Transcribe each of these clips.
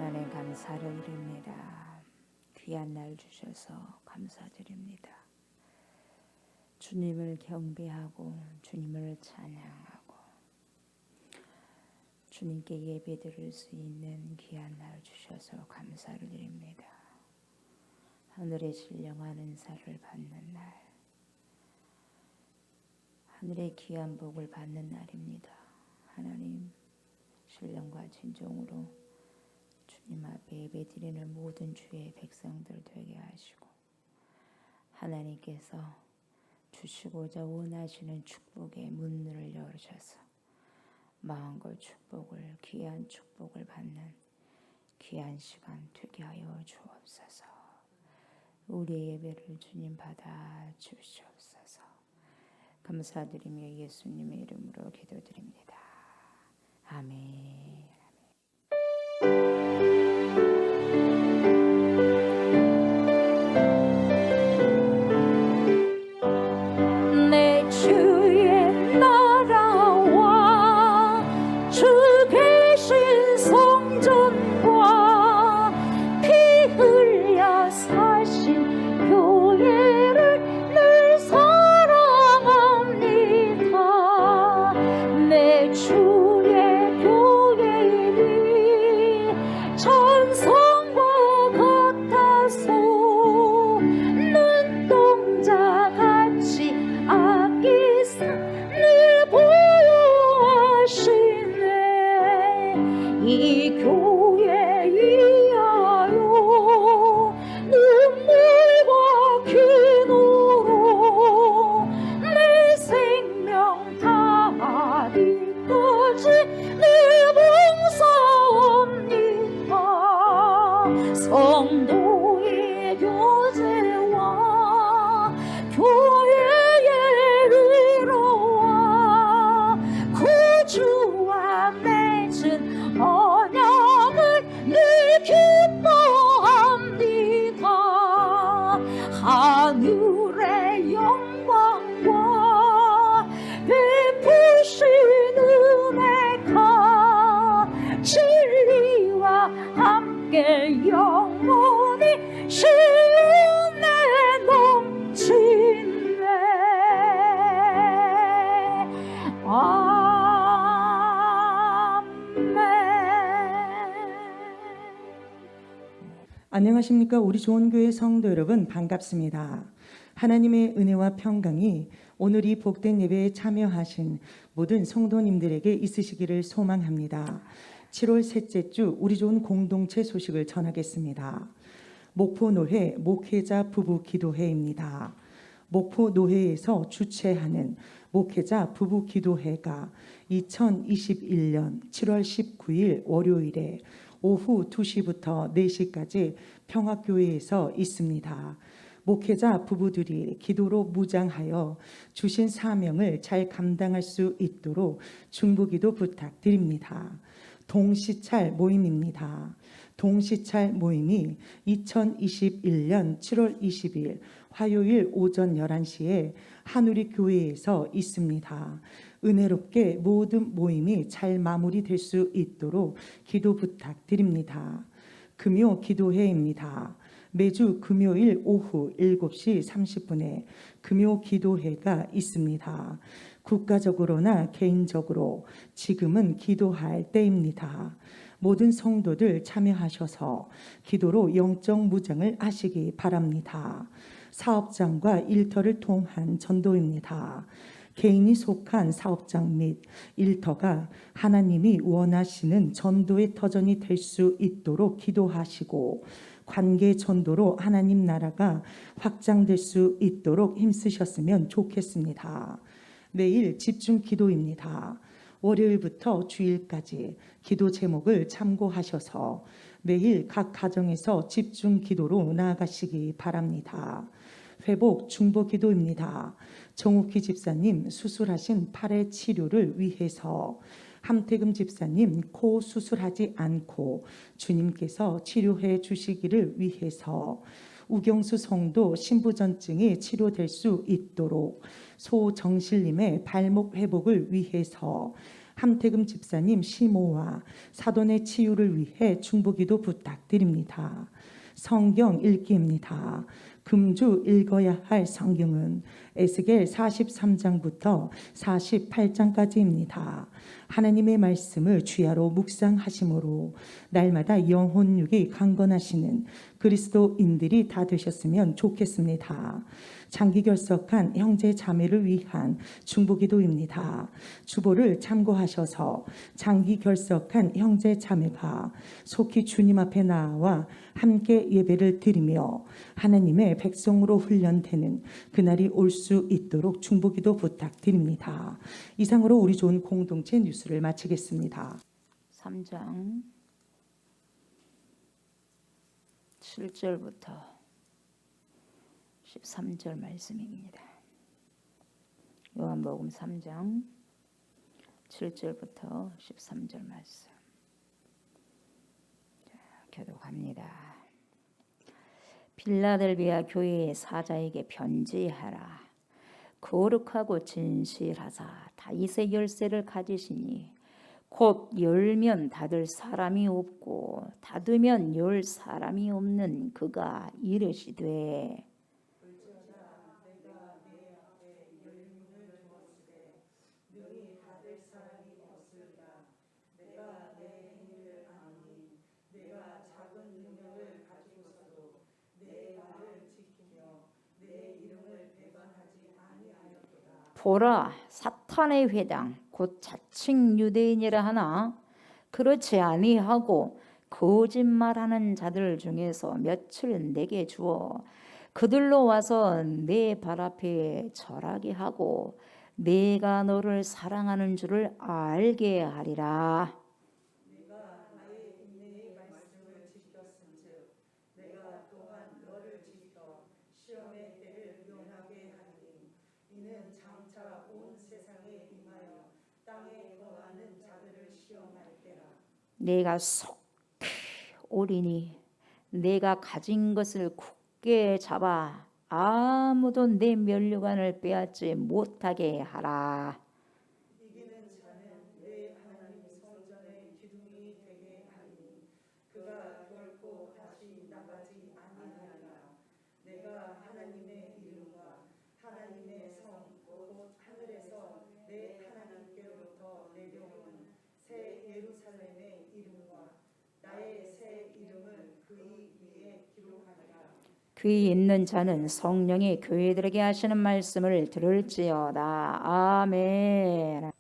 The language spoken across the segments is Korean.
하나님 감사를 드립니다. 귀한 날 주셔서 감사드립니다. 주님을 경배하고 주님을 찬양하고 주님께 예배드릴 수 있는 귀한 날 주셔서 감사를 드립니다. 하늘의 신령한 은사를 받는 날, 하늘의 귀한 복을 받는 날입니다. 하나님 신령과 진정으로 주님 앞에 예배드리는 모든 주의 백성들 되게 하시고 하나님께서 주시고자 원하시는 축복의 문을 열으셔서 마음껏 축복을, 귀한 축복을 받는 귀한 시간 되게 하여 주옵소서. 우리의 예배를 주님 받아 주시옵소서. 감사드리며 예수님의 이름으로 기도드립니다. 아멘. 내 주의 나라와 주 계신 성전과 피 흘려 사신 교회를 늘 사랑합니다. 내 주의 교회니 천성과 같아서 눈동자 같이 아끼사 늘 보여하시네. 이 교회 위하여 눈물과 기도로 내 생명 다하기까지 늘 봉사합니다. 성도의 교제와 교회에 이루어 구주와 맺은 언약을 늘 기뻐합니다. 하늘의 영광과 베푸신 은혜가 진리와 함께 영원히 시온에 넘치네. 안녕하십니까. 우리 좋은 교회 성도 여러분, 반갑습니다. 하나님의 은혜와 평강이 오늘 이 복된 예배에 참여하신 모든 성도님들에게 있으시기를 소망합니다. 7월 셋째 주 우리 좋은 공동체 소식을 전하겠습니다. 목포노회 목회자 부부 기도회입니다. 목포노회에서 주최하는 목회자 부부 기도회가 2021년 7월 19일 월요일에 오후 2시부터 4시까지 평화교회에서 있습니다. 목회자 부부들이 기도로 무장하여 주신 사명을 잘 감당할 수 있도록 중보기도 부탁드립니다. 동시찰 모임입니다. 동시찰 모임이 2021년 7월 20일 화요일 오전 11시에 한우리 교회에서 있습니다. 은혜롭게 모든 모임이 잘 마무리될 수 있도록 기도 부탁드립니다. 금요 기도회입니다. 매주 금요일 오후 7시 30분에 금요 기도회가 있습니다. 국가적으로나 개인적으로 지금은 기도할 때입니다. 모든 성도들 참여하셔서 기도로 영적 무장을 하시기 바랍니다. 사업장과 일터를 통한 전도입니다. 개인이 속한 사업장 및 일터가 하나님이 원하시는 전도의 터전이 될 수 있도록 기도하시고 관계 전도로 하나님 나라가 확장될 수 있도록 힘쓰셨으면 좋겠습니다. 매일 집중 기도입니다. 월요일부터 주일까지 기도 제목을 참고하셔서 매일 각 가정에서 집중 기도로 나아가시기 바랍니다. 회복 중보 기도입니다. 정옥희 집사님 수술하신 팔의 치료를 위해서, 함태금 집사님 코 수술하지 않고 주님께서 치료해 주시기를 위해서, 우경수 성도 신부전증이 치료될 수 있도록, 소정실님의 발목 회복을 위해서, 함태금 집사님 시모와 사돈의 치유를 위해 중보기도 부탁드립니다. 성경 읽기입니다. 금주 읽어야 할 성경은 에스겔 43장부터 48장까지입니다. 하나님의 말씀을 주야로 묵상하심으로 날마다 영혼육이 강건하시는 그리스도인들이 다 되셨으면 좋겠습니다. 장기 결석한 형제 자매를 위한 중보기도입니다. 주보를 참고하셔서 장기 결석한 형제 자매가 속히 주님 앞에 나와 함께 예배를 드리며 하나님의 백성으로 훈련되는 그날이 올 수 있도록 중보기도 부탁드립니다. 이상으로 우리 좋은 공동체 뉴스를 마치겠습니다. 3장 7절부터 13절 말씀입니다. 요한복음 3장 7절부터 13절 말씀. 자, 교독합니다. 빌라델비아 교회의 사자에게 편지하라. 거룩하고 진실하사 다윗의 열쇠를 가지시니 곧 열면 닫을 사람이 없고 닫으면 열 사람이 없는 그가 이르시되 보라, 사탄의 회당 곧 자칭 유대인이라 하나 그렇지 아니하고 거짓말하는 자들 중에서 몇을 내게 주어 그들로 와서 내 발 앞에 절하게 하고 내가 너를 사랑하는 줄을 알게 하리라. 내가 속히 오리니 내가 가진 것을 굳게 잡아 아무도 내 면류관을 빼앗지 못하게 하라. 이기는 자는 내 하나님 성전의 기둥이 되게 하리니 그가 결코 다시 나가지 아니하리라. 내가 하나님의 이름과 하나님의 성 곧 하늘에서 내 하나님께로부터 내려오는 새 예루살렘의 이름과 나의 새 이름을 그의 위에 기록하리라. 귀 있는 자는 성령이 교회들에게 하시는 말씀을 들을지어다. 아멘.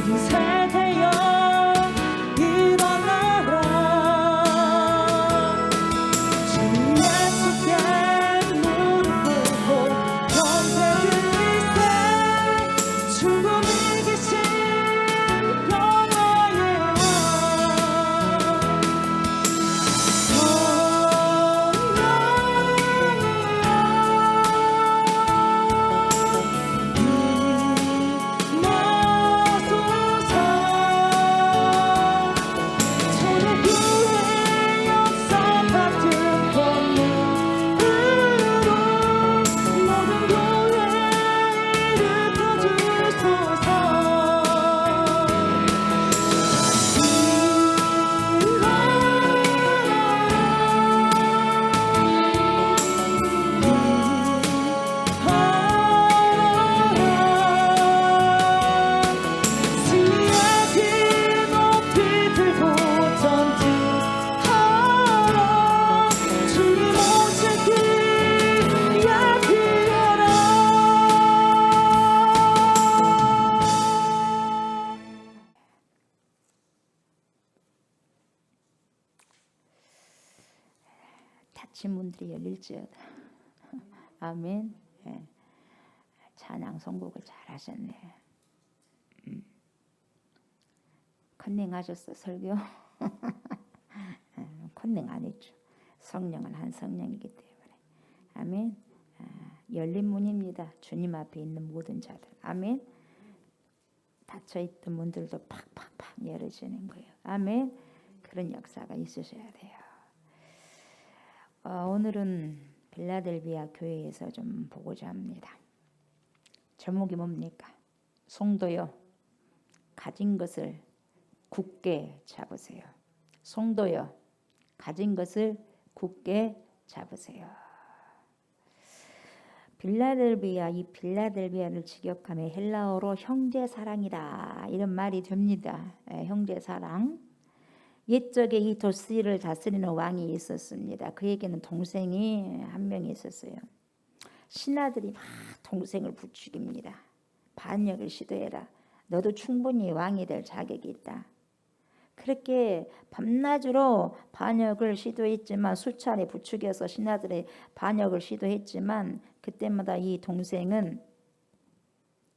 세대여 일어나라. 닫힌 문들이 열릴지어다. 아멘. 예. 찬양 선곡을 잘하셨네. 컨닝하셨어 설교? 컨닝 안 했죠. 성령은 한 성령이기 때문에. 아멘. 열린 문입니다. 주님 앞에 있는 모든 자들. 아멘. 닫혀있던 문들도 팍팍팍 열어지는 거예요. 아멘. 그런 역사가 있으셔야 돼요. 오늘은 빌라델비아 교회에서 좀 보고자 합니다. 제목이 뭡니까? 성도여 가진 것을 굳게 잡으세요. 성도여 가진 것을 굳게 잡으세요. 빌라델비아, 이 빌라델비아를 직역하면 헬라어로 형제사랑이라 이런 말이 됩니다. 형제사랑. 옛적에 이 도시를 다스리는 왕이 있었습니다. 그에게는 동생이 한 명이 있었어요. 신하들이 막 동생을 부추깁니다. 반역을 시도해라. 너도 충분히 왕이 될 자격이 있다. 그렇게 밤낮으로 반역을 시도했지만 수차례 부추겨서 신하들의 반역을 시도했지만 그때마다 이 동생은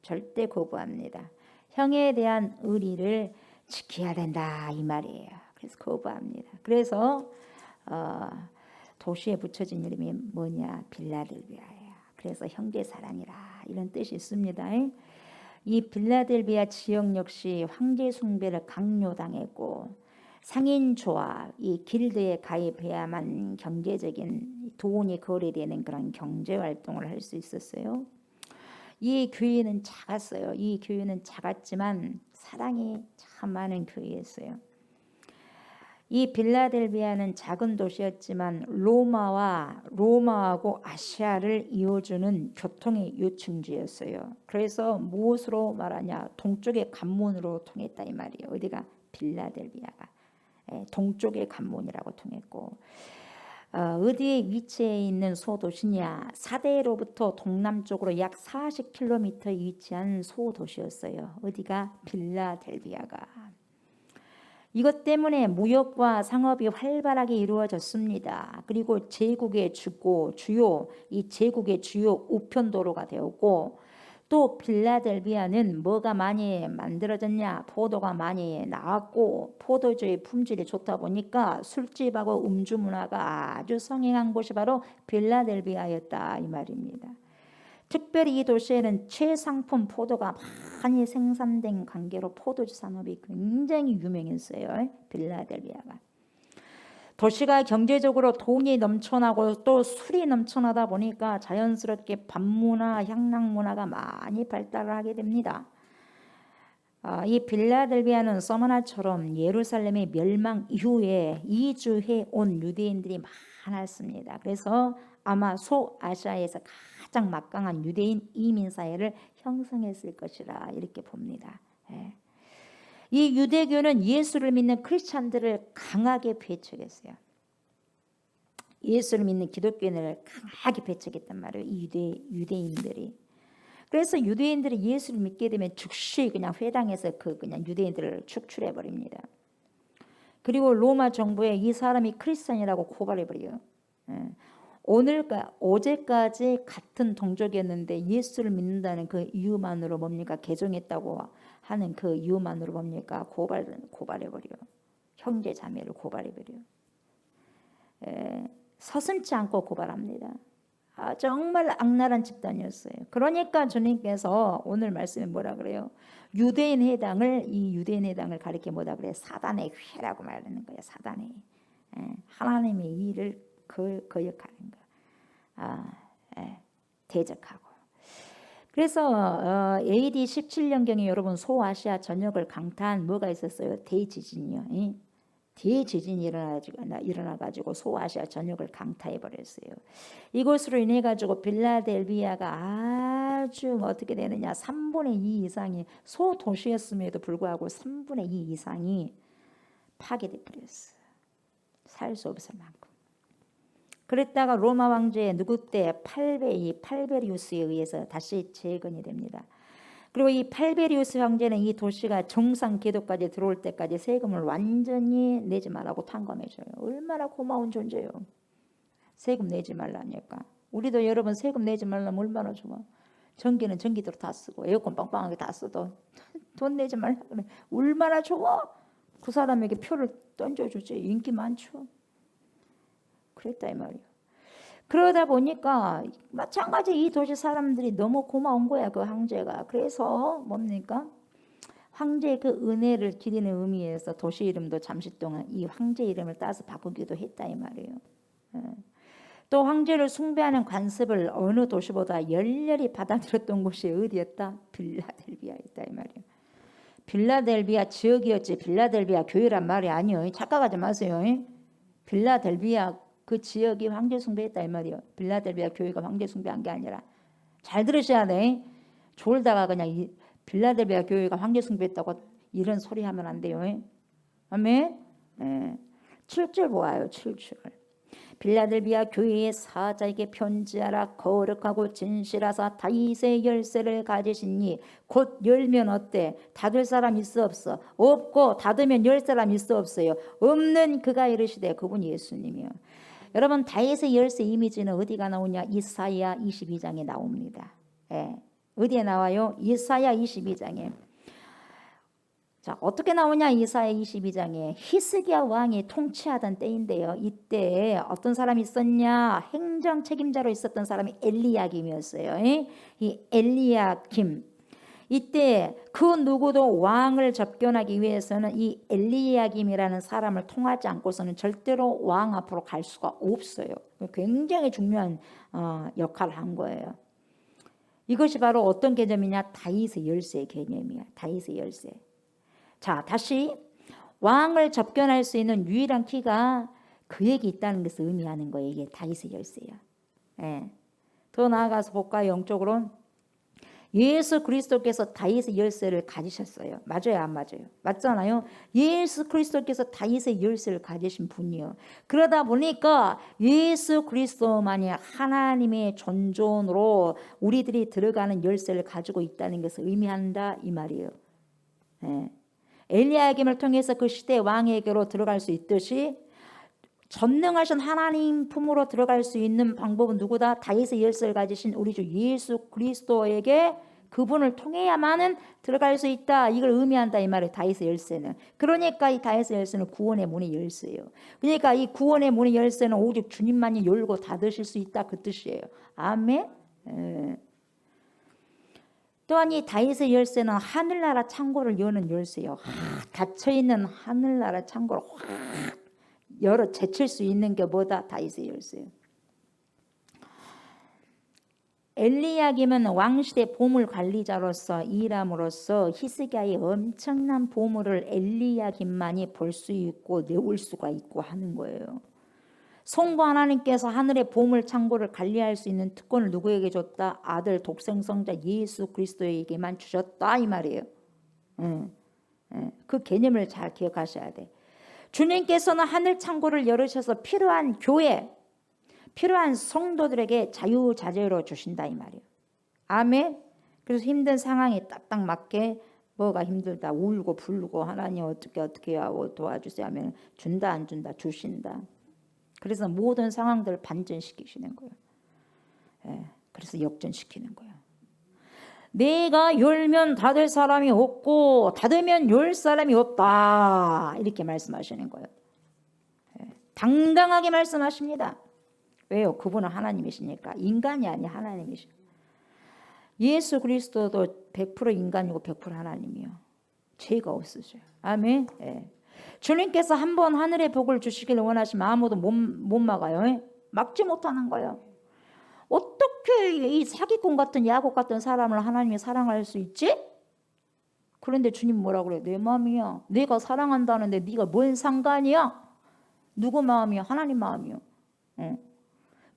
절대 거부합니다. 형에 대한 의리를 지켜야 된다 이 말이에요. 그래서 거부합니다. 그래서 도시에 붙여진 이름이 뭐냐? 빌라델비아예요. 그래서 형제사랑이라 이런 뜻이 있습니다. 이 빌라델비아 지역 역시 황제 숭배를 강요당했고 상인조합, 이 길드에 가입해야만 경제적인 돈이 거래되는 그런 경제활동을 할 수 있었어요. 이 교회는 작았어요. 이 교회는 작았지만 사랑이 참 많은 교회였어요. 이 빌라델비아는 작은 도시였지만 로마하고 아시아를 이어주는 교통의 요충지였어요. 그래서 무엇으로 말하냐? 동쪽의 관문으로 통했다 이 말이에요. 어디가? 빌라델비아가 동쪽의 관문이라고 통했고 어디에 위치해 있는 소도시냐? 사대로부터 동남쪽으로 약 40km에 위치한 소도시였어요. 어디가? 빌라델비아가. 이것 때문에 무역과 상업이 활발하게 이루어졌습니다. 그리고 제국의 주요 우편도로가 되었고 또 빌라델비아는 뭐가 많이 만들어졌냐? 포도가 많이 나왔고 포도주의 품질이 좋다 보니까 술집하고 음주 문화가 아주 성행한 곳이 바로 빌라델비아였다 이 말입니다. 특별히 이 도시에는 최상품 포도가 많이 생산된 관계로 포도주 산업이 굉장히 유명했어요. 빌라델비아가. 도시가 경제적으로 돈이 넘쳐나고 또 술이 넘쳐나다 보니까 자연스럽게 밤문화, 향락문화가 많이 발달을 하게 됩니다. 이 빌라델비아는 서머나처럼 예루살렘의 멸망 이후에 이주해 온 유대인들이 많았습니다. 그래서 아마 소아시아에서 가장 막강한 유대인 이민 사회를 형성했을 것이라 이렇게 봅니다. 이 유대교는 예수를 믿는 크리스찬들을 강하게 배척했어요. 예수를 믿는 기독교인을 강하게 배척했단 말이에요. 이 유대인들이. 그래서 유대인들이 예수를 믿게 되면 즉시 그냥 회당에서 그냥 유대인들을 축출해 버립니다. 그리고 로마 정부에 이 사람이 크리스찬이라고 고발해 버려요. 어제까지 같은 동족이었는데 예수를 믿는다는 그 이유만으로 뭡니까? 개종했다고 하는 그 이유만으로 뭡니까? 고발해버려. 형제 자매를 고발해버려. 서슴지 않고 고발합니다. 정말 악랄한 집단이었어요. 그러니까 주님께서 오늘 말씀에 뭐라 그래요? 유대인 해당을 가리켜 뭐라 그래요? 사단의 회라고 말하는 거예요. 사단의 하나님의 일을 거역하는 거, 대적하고. 그래서 AD 17년경에 여러분 소아시아 전역을 강타한 뭐가 있었어요? 대지진이요. 대지진이 일어나가지고 소아시아 전역을 강타해버렸어요. 이것으로 인해가지고 빌라델비아가 아주 어떻게 되느냐? 3분의 2 이상이 소도시였음에도 불구하고 3분의 2 이상이 파괴돼 버렸어요. 살 수 없을 만큼. 그랬다가 로마 황제 누구 때? 팔베리우스에 의해서 다시 재건이 됩니다. 그리고 이 팔베리우스 황제는 이 도시가 정상 궤도까지 들어올 때까지 세금을 완전히 내지 말라고 탕감해줘요. 얼마나 고마운 존재요. 세금 내지 말라니까. 우리도 여러분 세금 내지 말라면 얼마나 좋아. 전기는 전기대로 다 쓰고 에어컨 빵빵하게 다 써도 돈 내지 말라 그래. 얼마나 좋아. 그 사람에게 표를 던져주지. 인기 많죠. 그랬다 이 말이야. 그러다 보니까 마찬가지 이 도시 사람들이 너무 고마운 거야. 그 황제가. 그래서 뭡니까? 황제의 그 은혜를 기리는 의미에서 도시 이름도 잠시 동안 이 황제 이름을 따서 바꾸기도 했다 이 말이에요. 또 황제를 숭배하는 관습을 어느 도시보다 열렬히 받아들였던 곳이 어디였다? 빌라델비아였다 이 말이에요. 빌라델비아 지역이었지 빌라델비아 교회란 말이 아니에요. 착각하지 마세요. 빌라델비아 그 지역이 황제 숭배했다 이 말이에요. 빌라델비아 교회가 황제 숭배한 게 아니라. 잘 들으셔야 돼. 졸다가 그냥 빌라델비아 교회가 황제 숭배했다고 이런 소리 하면 안 돼요. 아멘. 7절 보아요. 7절. 빌라델비아 교회의 사자에게 편지하라. 거룩하고 진실하사 다윗의 열쇠를 가지시니 곧 열면 어때? 닫을 사람 있어 없어? 없고 닫으면 열 사람 있어 없어요? 없는 그가 이르시되 그분이 예수님이요. 여러분 다윗의 열쇠 이미지는 어디가 나오냐? 이사야 22장에 나옵니다. 어디에 나와요? 이사야 22장에. 자, 어떻게 나오냐? 이사야 22장에 히스기야 왕이 통치하던 때인데요. 이때 어떤 사람이 있었냐? 행정 책임자로 있었던 사람이 엘리야김이었어요. 이 엘리야김. 이때 그 누구도 왕을 접견하기 위해서는 이 엘리야김이라는 사람을 통하지 않고서는 절대로 왕 앞으로 갈 수가 없어요. 굉장히 중요한 역할을 한 거예요. 이것이 바로 어떤 개념이냐? 다윗의 열쇠의 개념이야. 다윗의 열쇠. 자, 다시 왕을 접견할 수 있는 유일한 키가 그에게 있다는 것을 의미하는 거예요. 이게 다윗의 열쇠야. 더 나아가서 볼까요? 영적으로 예수 그리스도께서 다윗의 열쇠를 가지셨어요. 맞아요, 안 맞아요? 맞잖아요. 예수 그리스도께서 다윗의 열쇠를 가지신 분이요. 그러다 보니까 예수 그리스도만이 하나님의 존존으로 우리들이 들어가는 열쇠를 가지고 있다는 것을 의미한다 이 말이에요. 엘리야김을 통해서 그 시대 왕에게로 들어갈 수 있듯이 전능하신 하나님 품으로 들어갈 수 있는 방법은 누구다? 다윗의 열쇠를 가지신 우리 주 예수 그리스도에게 그분을 통해야만은 들어갈 수 있다. 이걸 의미한다 이 말이에요. 다윗의 열쇠는. 그러니까 이 다윗의 열쇠는 구원의 문의 열쇠예요. 그러니까 이 구원의 문의 열쇠는 오직 주님만이 열고 닫으실 수 있다 그 뜻이에요. 아멘. 또한 이 다윗의 열쇠는 하늘나라 창고를 여는 열쇠예요. 닫혀있는 하늘나라 창고를 확 열어 제칠 수 있는 게 뭐다? 다윗의 열쇠예요. 엘리야김은 왕시대 보물 관리자로서 일함으로써 히스기야의 엄청난 보물을 엘리야김만이 볼 수 있고 내올 수가 있고 하는 거예요. 성부 하나님께서 하늘의 보물 창고를 관리할 수 있는 특권을 누구에게 줬다? 아들 독생성자 예수 그리스도에게만 주셨다 이 말이에요. 그 개념을 잘 기억하셔야 돼. 주님께서는 하늘 창고를 열으셔서 필요한 교회, 필요한 성도들에게 자유자재로 주신다 이 말이에요. 아멘. 그래서 힘든 상황에 딱딱 맞게 뭐가 힘들다 울고 불고 하나님 어떻게 하고 도와주세요 하면 준다 안 준다 주신다. 그래서 모든 상황들을 반전시키시는 거예요. 그래서 역전시키는 거예요. 내가 열면 닫을 사람이 없고 닫으면 열 사람이 없다 이렇게 말씀하시는 거예요. 당당하게 말씀하십니다. 왜요? 그분은 하나님이시니까. 인간이 아니 하나님이시고. 예수 그리스도도 100% 인간이고 100% 하나님이요. 죄가 없으셔요. 아멘. 주님께서 한번 하늘의 복을 주시기를 원하시면 아무도 못 막아요. 막지 못하는 거예요. 어떻게 이 사기꾼 같은 야곱 같은 사람을 하나님이 사랑할 수 있지? 그런데 주님 뭐라 그래요? 내 마음이야. 내가 사랑한다는데 네가 뭔 상관이야? 누구 마음이야? 하나님 마음이요.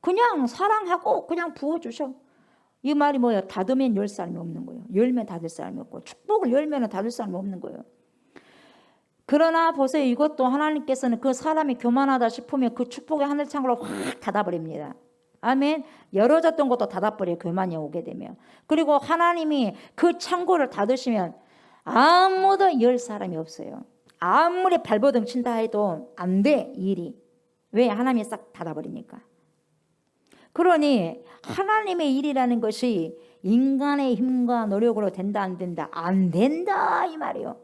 그냥 사랑하고 그냥 부어주셔. 이 말이 뭐예요? 닫으면 열 사람이 없는 거예요. 열면 닫을 사람이 없고 축복을 열면 닫을 사람이 없는 거예요. 그러나 보세요. 이것도 하나님께서는 그 사람이 교만하다 싶으면 그 축복의 하늘창고를 확 닫아버립니다. 아멘. 열어졌던 것도 닫아버려요. 교만이 오게 되면. 그리고 하나님이 그 창고를 닫으시면 아무도 열 사람이 없어요. 아무리 발버둥 친다 해도 안 돼 일이. 왜? 하나님이 싹 닫아버리니까. 그러니 하나님의 일이라는 것이 인간의 힘과 노력으로 된다 안 된다? 안 된다 이 말이에요.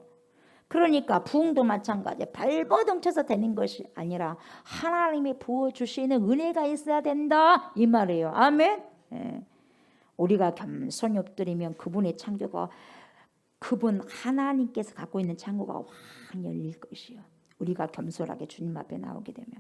그러니까 부흥도 마찬가지예요. 발버둥 쳐서 되는 것이 아니라 하나님이 부어주시는 은혜가 있어야 된다 이 말이에요. 아멘. 예. 우리가 겸손히 엎드리면 그분의 창조가, 그분 하나님께서 갖고 있는 창고가 확 열릴 것이요. 우리가 겸손하게 주님 앞에 나오게 되면.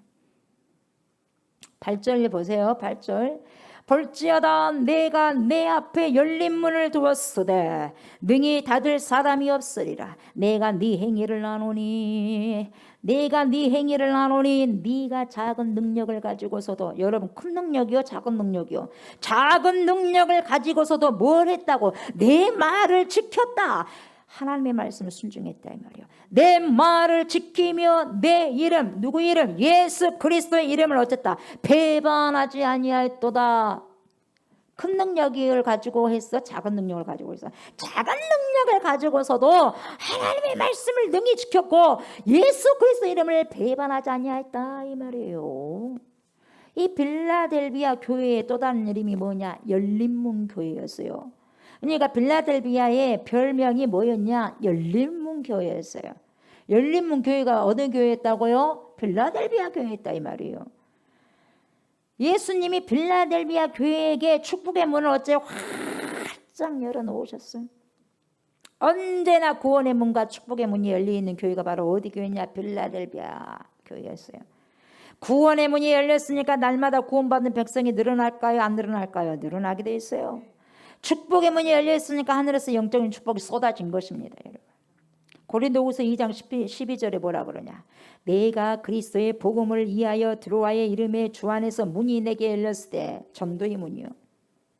8절 보세요. 8절. 볼지어다 내가 내 앞에 열린 문을 두었으되 능히 닫을 사람이 없으리라. 내가 네 행위를 아노니, 내가 네 행위를 아노니. 네가 작은 능력을 가지고서도, 여러분 큰 능력이요 작은 능력이요? 작은 능력을 가지고서도 뭘 했다고? 내 말을 지켰다. 하나님의 말씀을 순종했다 이 말이요. 내 말을 지키며 내 이름, 누구 이름? 예수 그리스도의 이름을 어쨌다? 배반하지 아니하였도다. 큰 능력을 가지고 했어? 작은 능력을 가지고 있어? 작은 능력을 가지고서도 하나님의 말씀을 능히 지켰고 예수 그리스도의 이름을 배반하지 아니하였다 이 말이에요. 이 빌라델비아 교회의 또 다른 이름이 뭐냐? 열린문 교회였어요. 그러니까 빌라델비아의 별명이 뭐였냐? 열린문 교회였어요. 열린문 교회가 어느 교회였다고요? 빌라델비아 교회였다 이 말이에요. 예수님이 빌라델비아 교회에게 축복의 문을 어째 활짝 열어놓으셨어요. 언제나 구원의 문과 축복의 문이 열려있는 교회가 바로 어디 교회냐? 빌라델비아 교회였어요. 구원의 문이 열렸으니까 날마다 구원받는 백성이 늘어날까요? 안 늘어날까요? 늘어나게 돼 있어요. 축복의 문이 열려있으니까 하늘에서 영적인 축복이 쏟아진 것입니다. 여러분. 고린도후서 2장 12절에 뭐라 그러냐? 내가 그리스도의 복음을 이하여 드로아의 이름에 주 안에서 문이 내게 열렸을 때, 전도의 문이요.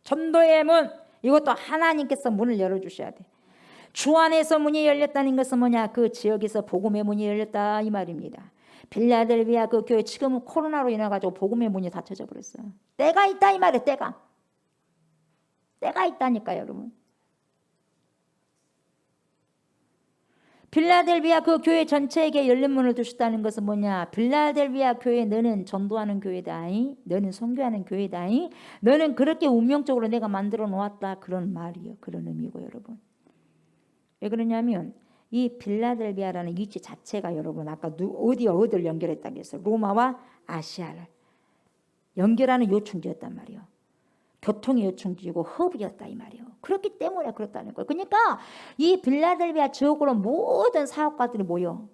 전도의 문, 이것도 하나님께서 문을 열어주셔야 돼. 주 안에서 문이 열렸다는 것은 뭐냐? 그 지역에서 복음의 문이 열렸다 이 말입니다. 빌라델비아 그 교회 지금은 코로나로 인해 가지고 복음의 문이 닫혀져 버렸어요. 때가 있다 이 말이에요. 때가 있다니까요, 여러분. 빌라델비아 그 교회 전체에게 열린 문을 두셨다는 것은 뭐냐? 빌라델비아 교회 너는 전도하는 교회다잉, 너는 선교하는 교회다잉, 너는 그렇게 운명적으로 내가 만들어 놓았다, 그런 말이요, 그런 의미고 여러분. 왜 그러냐면 이 빌라델비아라는 위치 자체가 여러분 아까 어디를 연결했다고 했어요? 로마와 아시아를 연결하는 요충지였단 말이에요. 교통의 요충지고 허브였다 이 말이에요. 그렇기 때문에 그렇다는 거예요. 그러니까 이 빌라델비아 지역으로 모든 사업가들이 모여,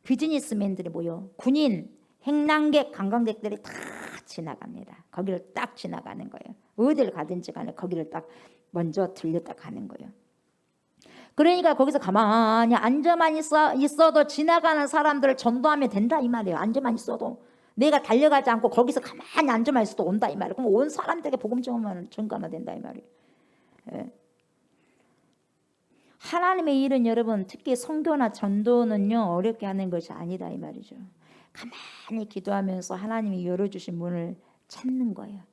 비즈니스맨들이 모여, 군인, 행랑객, 관광객들이 다 지나갑니다. 거기를 딱 지나가는 거예요. 어디를 가든지 간에 거기를 딱 먼저 들렸다 가는 거예요. 그러니까 거기서 가만히 앉아만 있어도 지나가는 사람들을 전도하면 된다 이 말이에요. 앉아만 있어도. 내가 달려가지 않고 거기서 가만히 앉아만 있어도 온다 이 말이에요. 그럼 온 사람들에게 복음 전가하면 된다 이 말이에요. 예. 하나님의 일은 여러분 특히 선교나 전도는요 어렵게 하는 것이 아니다 이 말이죠. 가만히 기도하면서 하나님이 열어주신 문을 찾는 거예요.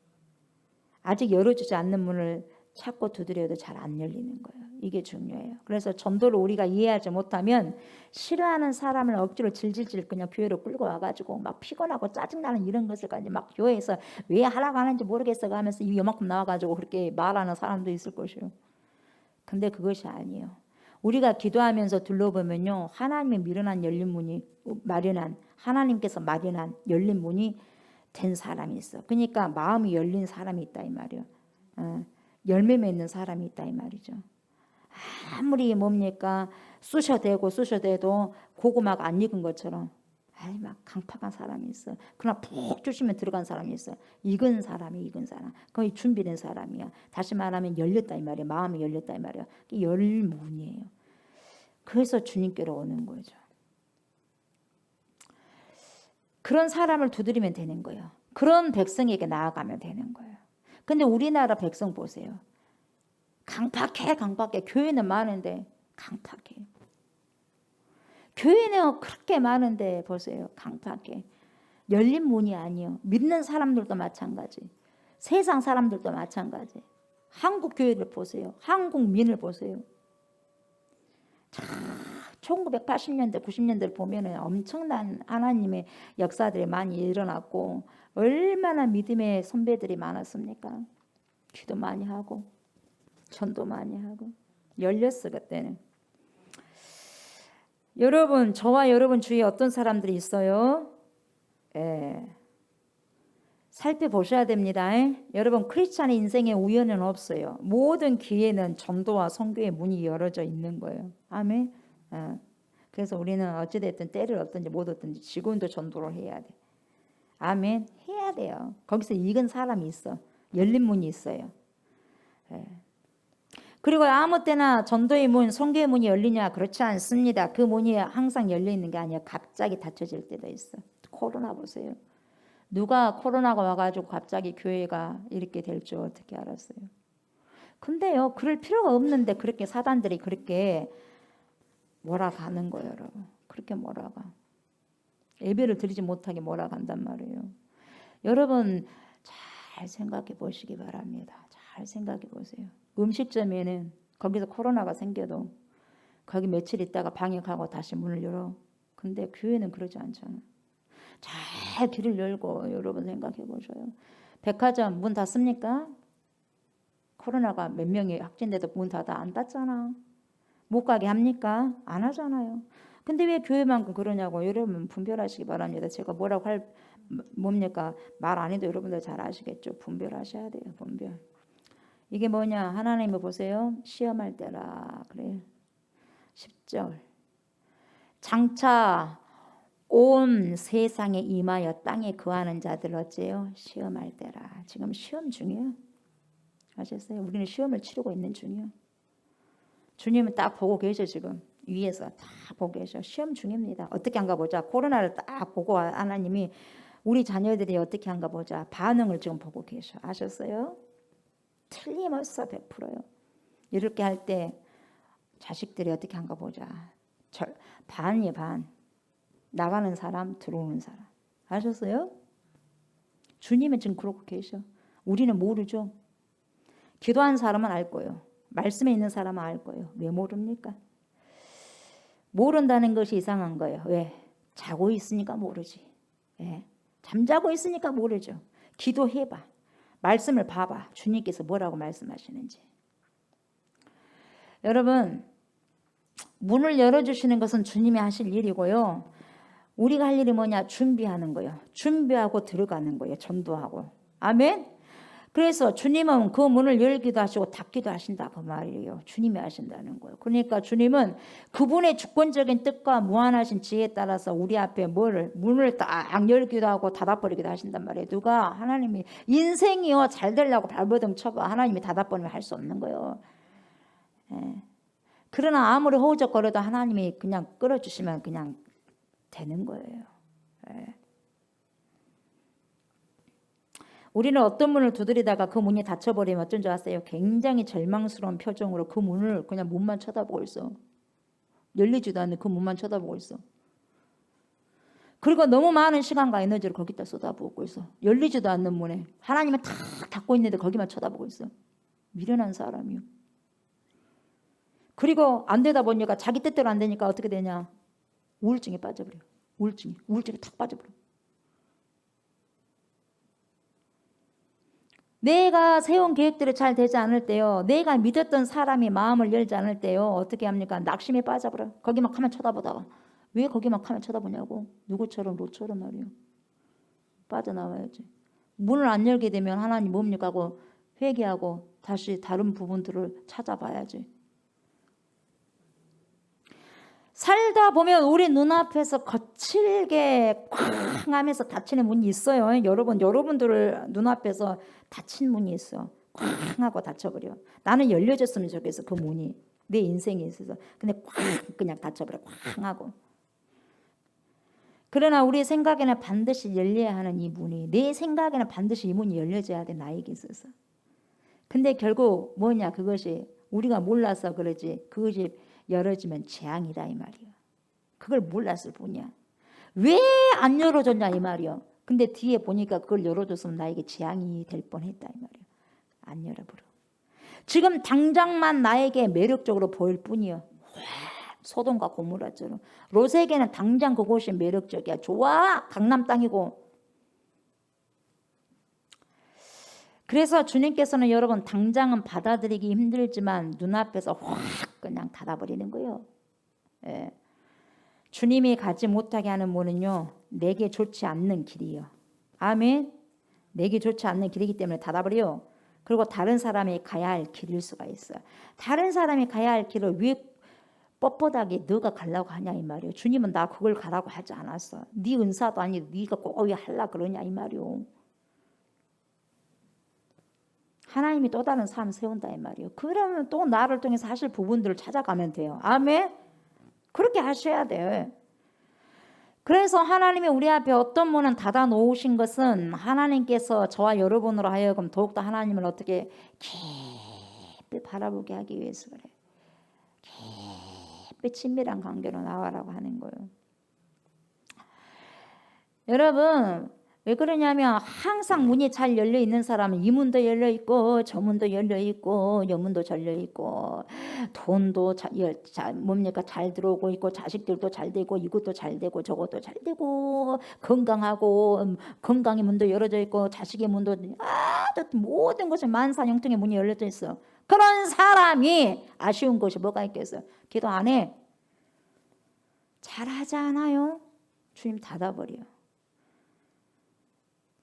아직 열어주지 않는 문을 찾고 두드려도 잘 안 열리는 거예요. 이게 중요해요. 그래서 전도를 우리가 이해하지 못하면 싫어하는 사람을 억지로 질질질 그냥 교회로 끌고 와가지고 막 피곤하고 짜증나는 이런 것을 가지고 막 교회에서 왜 하라고 하는지 모르겠어 하면서 이만큼 나와가지고 그렇게 말하는 사람도 있을 것이요. 근데 그것이 아니에요. 우리가 기도하면서 둘러보면요 하나님이 하나님께서 마련한 열린 문이 된 사람이 있어. 그러니까 마음이 열린 사람이 있다 이 말이에요. 열매 맺는 사람이 있다 이 말이죠. 아무리 뭡니까 쑤셔대도 고구마가 안 익은 것처럼 막 강팍한 사람이 있어. 그러나 푹 주시면 들어간 사람이 있어. 익은 사람. 거의 준비된 사람이야. 다시 말하면 열렸다 이 말이에요. 마음이 열렸다 이 말이에요. 열문이에요. 그래서 주님께로 오는 거죠. 그런 사람을 두드리면 되는 거예요. 그런 백성에게 나아가면 되는 거예요. 근데 우리나라 백성 보세요. 강팍해. 교회는 많은데 강팍해. 교회는 그렇게 많은데 보세요. 강팍해. 열린 문이 아니에요. 믿는 사람들도 마찬가지. 세상 사람들도 마찬가지. 한국 교회를 보세요. 한국민을 보세요. 1980년대 90년대를 보면은 엄청난 하나님의 역사들이 많이 일어났고 얼마나 믿음의 선배들이 많았습니까? 기도 많이 하고 전도 많이 하고 열렸어 그때는. 여러분, 저와 여러분 주위에 어떤 사람들이 있어요? 살펴보셔야 됩니다. 여러분, 크리스찬의 인생에 우연은 없어요. 모든 기회는 전도와 선교의 문이 열어져 있는 거예요. 아멘. 그래서 우리는 어찌됐든 때를 얻든지 못 얻든지 지금도 전도를 해야 돼. 아멘. 해야 돼요. 거기서 익은 사람이 있어. 열린 문이 있어요. 그리고 아무 때나 전도의 문, 선교의 문이 열리냐? 그렇지 않습니다. 그 문이 항상 열려 있는 게 아니라 갑자기 닫혀질 때도 있어. 코로나 보세요. 누가 코로나가 와가지고 갑자기 교회가 이렇게 될 줄 어떻게 알았어요? 근데요, 그럴 필요가 없는데 그렇게 사단들이 그렇게 몰아가는 거예요, 여러분. 그렇게 몰아가. 예배를 드리지 못하게 몰아간단 말이에요. 여러분, 잘 생각해 보시기 바랍니다. 잘 생각해 보세요. 음식점에는 거기서 코로나가 생겨도 거기 며칠 있다가 방역하고 다시 문을 열어. 근데 교회는 그러지 않잖아. 잘 길을 열고 여러분 생각해 보셔요. 백화점 문 닫습니까? 코로나가 몇 명이 확진돼도 문 닫아 안 닫잖아. 못 가게 합니까? 안 하잖아요. 근데 왜 교회만큼 그러냐고 여러분 분별하시기 바랍니다. 제가 뭐라고 할 뭡니까? 말 안 해도 여러분들 잘 아시겠죠? 분별하셔야 돼요. 분별. 이게 뭐냐? 하나님을 보세요. 시험할 때라 그래요. 10절. 장차 온 세상에 임하여 땅에 거하는 자들 어째요? 시험할 때라. 지금 시험 중이에요. 아셨어요? 우리는 시험을 치르고 있는 중이에요. 주님은 딱 보고 계셔. 지금 위에서 다 보고 계셔. 시험 중입니다. 어떻게 한가 보자. 코로나를 딱 보고 하나님이 우리 자녀들이 어떻게 한가 보자. 반응을 지금 보고 계셔. 아셨어요? 틀림없어 100%요. 이렇게 할 때 자식들이 어떻게 한가 보자. 반이에요. 반. 나가는 사람, 들어오는 사람. 아셨어요? 주님은 지금 그러고 계셔. 우리는 모르죠. 기도한 사람은 알 거예요. 말씀에 있는 사람은 알 거예요. 왜 모릅니까? 모른다는 것이 이상한 거예요. 왜? 자고 있으니까 모르지. 예. 잠자고 있으니까 모르죠. 기도해봐. 말씀을 봐봐. 주님께서 뭐라고 말씀하시는지. 여러분, 문을 열어주시는 것은 주님이 하실 일이고요. 우리가 할 일이 뭐냐? 준비하는 거예요. 준비하고 들어가는 거예요. 전도하고. 아멘? 그래서 주님은 그 문을 열기도 하시고 닫기도 하신다 그 말이에요. 주님이 하신다는 거예요. 그러니까 주님은 그분의 주권적인 뜻과 무한하신 지혜에 따라서 우리 앞에 문을 딱 열기도 하고 닫아버리기도 하신단 말이에요. 누가? 하나님이 인생이요 잘 되려고 발버둥 쳐봐. 하나님이 닫아버리면 할 수 없는 거예요. 예. 그러나 아무리 허우적거려도 하나님이 그냥 끌어주시면 그냥 되는 거예요. 예. 우리는 어떤 문을 두드리다가 그 문이 닫혀버리면 어쩐 줄 아세요? 굉장히 절망스러운 표정으로 그 문을 그냥 문만 쳐다보고 있어. 열리지도 않는 그 문만 쳐다보고 있어. 그리고 너무 많은 시간과 에너지를 거기다 쏟아부고 있어. 열리지도 않는 문에 하나님은 탁 닫고 있는데 거기만 쳐다보고 있어. 미련한 사람이요. 그리고 안 되다 보니까 자기 뜻대로 안 되니까 어떻게 되냐? 우울증에 빠져버려. 우울증에 탁 빠져버려. 내가 세운 계획들이 잘 되지 않을 때요. 내가 믿었던 사람이 마음을 열지 않을 때요. 어떻게 합니까? 낙심에 빠져버려. 거기만 가만 쳐다보다가. 왜 거기만 가만 쳐다보냐고. 누구처럼 로처럼 말이요. 빠져나와야지. 문을 안 열게 되면 하나님 뭡니까 하고 회개하고 다시 다른 부분들을 찾아봐야지. 살다 보면 우리 눈앞에서 거칠게 쾅 하면서 닫히는 문이 있어요. 여러분들 눈앞에서 닫힌 문이 있어. 쾅 하고 닫혀버려. 나는 열려졌으면 좋겠어. 그 문이. 내 인생에 있어서. 근데 쾅 그냥 닫혀버려. 쾅 하고. 그러나 우리 생각에는 반드시 열려야 하는 이 문이. 내 생각에는 반드시 이 문이 열려져야 돼. 나에게 있어서. 근데 결국 뭐냐 그것이 우리가 몰라서 그러지. 그것이 열어지면 재앙이다 이 말이야. 그걸 몰랐을 뿐이야. 왜 안 열어줬냐 이 말이야. 근데 뒤에 보니까 그걸 열어줬으면 나에게 재앙이 될 뻔했다 이 말이야. 안 열어버려. 지금 당장만 나에게 매력적으로 보일 뿐이야. 소돔과 고모라처럼. 롯에게는 당장 그곳이 매력적이야. 좋아. 강남 땅이고. 그래서 주님께서는 여러분 당장은 받아들이기 힘들지만 눈앞에서 확 그냥 닫아버리는 거예요. 예. 주님이 가지 못하게 하는 문은요, 내게 좋지 않는 길이에요. 아멘. 내게 좋지 않는 길이기 때문에 닫아버려요. 그리고 다른 사람이 가야 할 길일 수가 있어요. 다른 사람이 가야 할 길을 왜 뻣뻣하게 너가 가려고 하냐 이 말이에요. 주님은 나 그걸 가라고 하지 않았어. 네 은사도 아니고 네가 꼭 왜 하려고 그러냐 이 말이에요. 하나님이 또 다른 삶 세운다 이 말이에요. 그러면 또 나를 통해서 하실 부분들을 찾아가면 돼요. 아멘. 그렇게 하셔야 돼요. 그래서 하나님이 우리 앞에 어떤 문은 닫아 놓으신 것은 하나님께서 저와 여러분으로 하여금 더욱더 하나님을 어떻게 깊이 바라보게 하기 위해서 그래요. 깊이 친밀한 관계로 나와라고 하는 거예요. 여러분 왜 그러냐면 항상 문이 잘 열려 있는 사람은 이 문도 열려 있고 저 문도 열려 있고 여 문도 열려 있고 돈도 뭡니까 잘 들어오고 있고 자식들도 잘 되고 이것도 잘 되고 저것도 잘 되고 건강하고 건강의 문도 열어져 있고 자식의 문도 모든 것이 만사형통의 문이 열려져 있어. 그런 사람이 아쉬운 것이 뭐가 있겠어요? 기도 안 해. 잘하지 않아요? 주님 닫아버려요.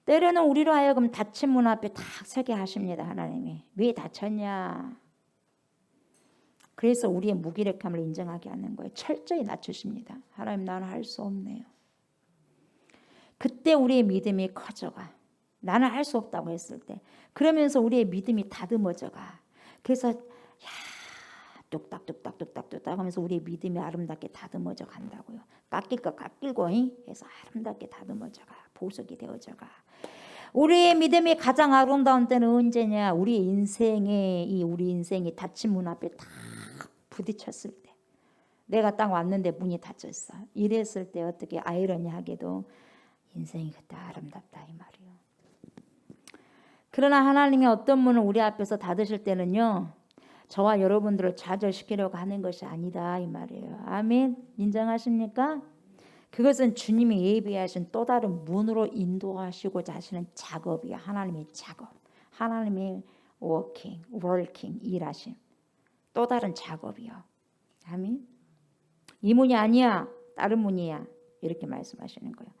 때로는 우리로 하여금 닫힌 문 앞에 탁 서게 하십니다. 하나님이. 왜 닫혔냐? 그래서 우리의 무기력함을 인정하게 하는 거예요. 철저히 낮추십니다. 하나님 나는 할 수 없네요. 그때 우리의 믿음이 커져가. 나는 할 수 없다고 했을 때. 그러면서 우리의 믿음이 다듬어져가. 그래서 뚝딱뚝딱 하면서 우리의 믿음이 아름답게 다듬어져 간다고요. 깎일 거 깎이고 해서 아름답게 다듬어져가. 보석이 되어져가. 우리의 믿음이 가장 아름다운 때는 언제냐? 우리 인생이 닫힌 문 앞에 딱 부딪혔을 때. 내가 딱 왔는데 문이 닫혔어. 이랬을 때 어떻게 아이러니하게도 인생이 그때 아름답다 이 말이에요. 그러나 하나님이 어떤 문을 우리 앞에서 닫으실 때는요. 저와 여러분들을 좌절시키려고 하는 것이 아니다 이 말이에요. 아멘. 인정하십니까? 그것은 주님이 예비하신 또 다른 문으로 인도하시고자 하시는 작업이야. 하나님의 작업. 하나님의 working, 일하심. 또 다른 작업이요. 아멘. 이 문이 아니야. 다른 문이야. 이렇게 말씀하시는 거예요.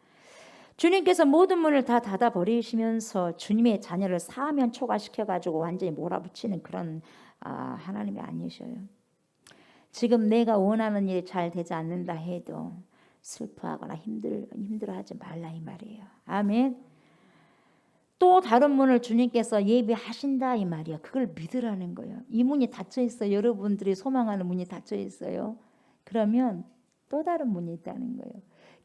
주님께서 모든 문을 다 닫아버리시면서 주님의 자녀를 사면 초과시켜가지고 완전히 몰아붙이는 그런 하나님이 아니셔요. 지금 내가 원하는 일이 잘 되지 않는다 해도 슬퍼하거나 힘들어하지 말라 이 말이에요. 아멘. 또 다른 문을 주님께서 예비하신다 이 말이에요. 그걸 믿으라는 거예요. 이 문이 닫혀 있어요. 여러분들이 소망하는 문이 닫혀 있어요. 그러면 또 다른 문이 있다는 거예요.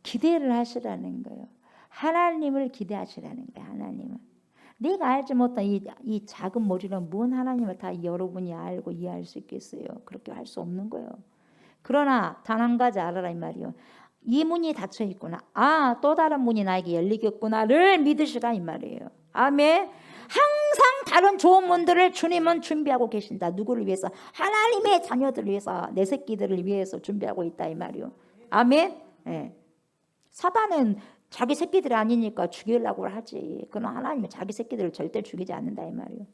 기대를 하시라는 거예요. 하나님을 기대하시라는 거예요. 하나님을. 내가 알지 못한 이 작은 머리로 뭔 하나님을 다 여러분이 알고 이해할 수 있겠어요. 그렇게 할 수 없는 거예요. 그러나 단 한 가지 알아라 이 말이에요. 이 문이 닫혀 있구나. 또 다른 문이 나에게 열리겠구나를 믿으시라 이 말이에요. 아멘. 항상 다른 좋은 문들을 주님은 준비하고 계신다. 누구를 위해서? 하나님의 자녀들을 위해서, 내 새끼들을 위해서 준비하고 있다 이 말이에요. 아멘. 네. 사단은 자기 새끼들이 아니니까 죽이려고 하지. 그러나 하나님은 자기 새끼들을 절대 죽이지 않는다 이 말이에요.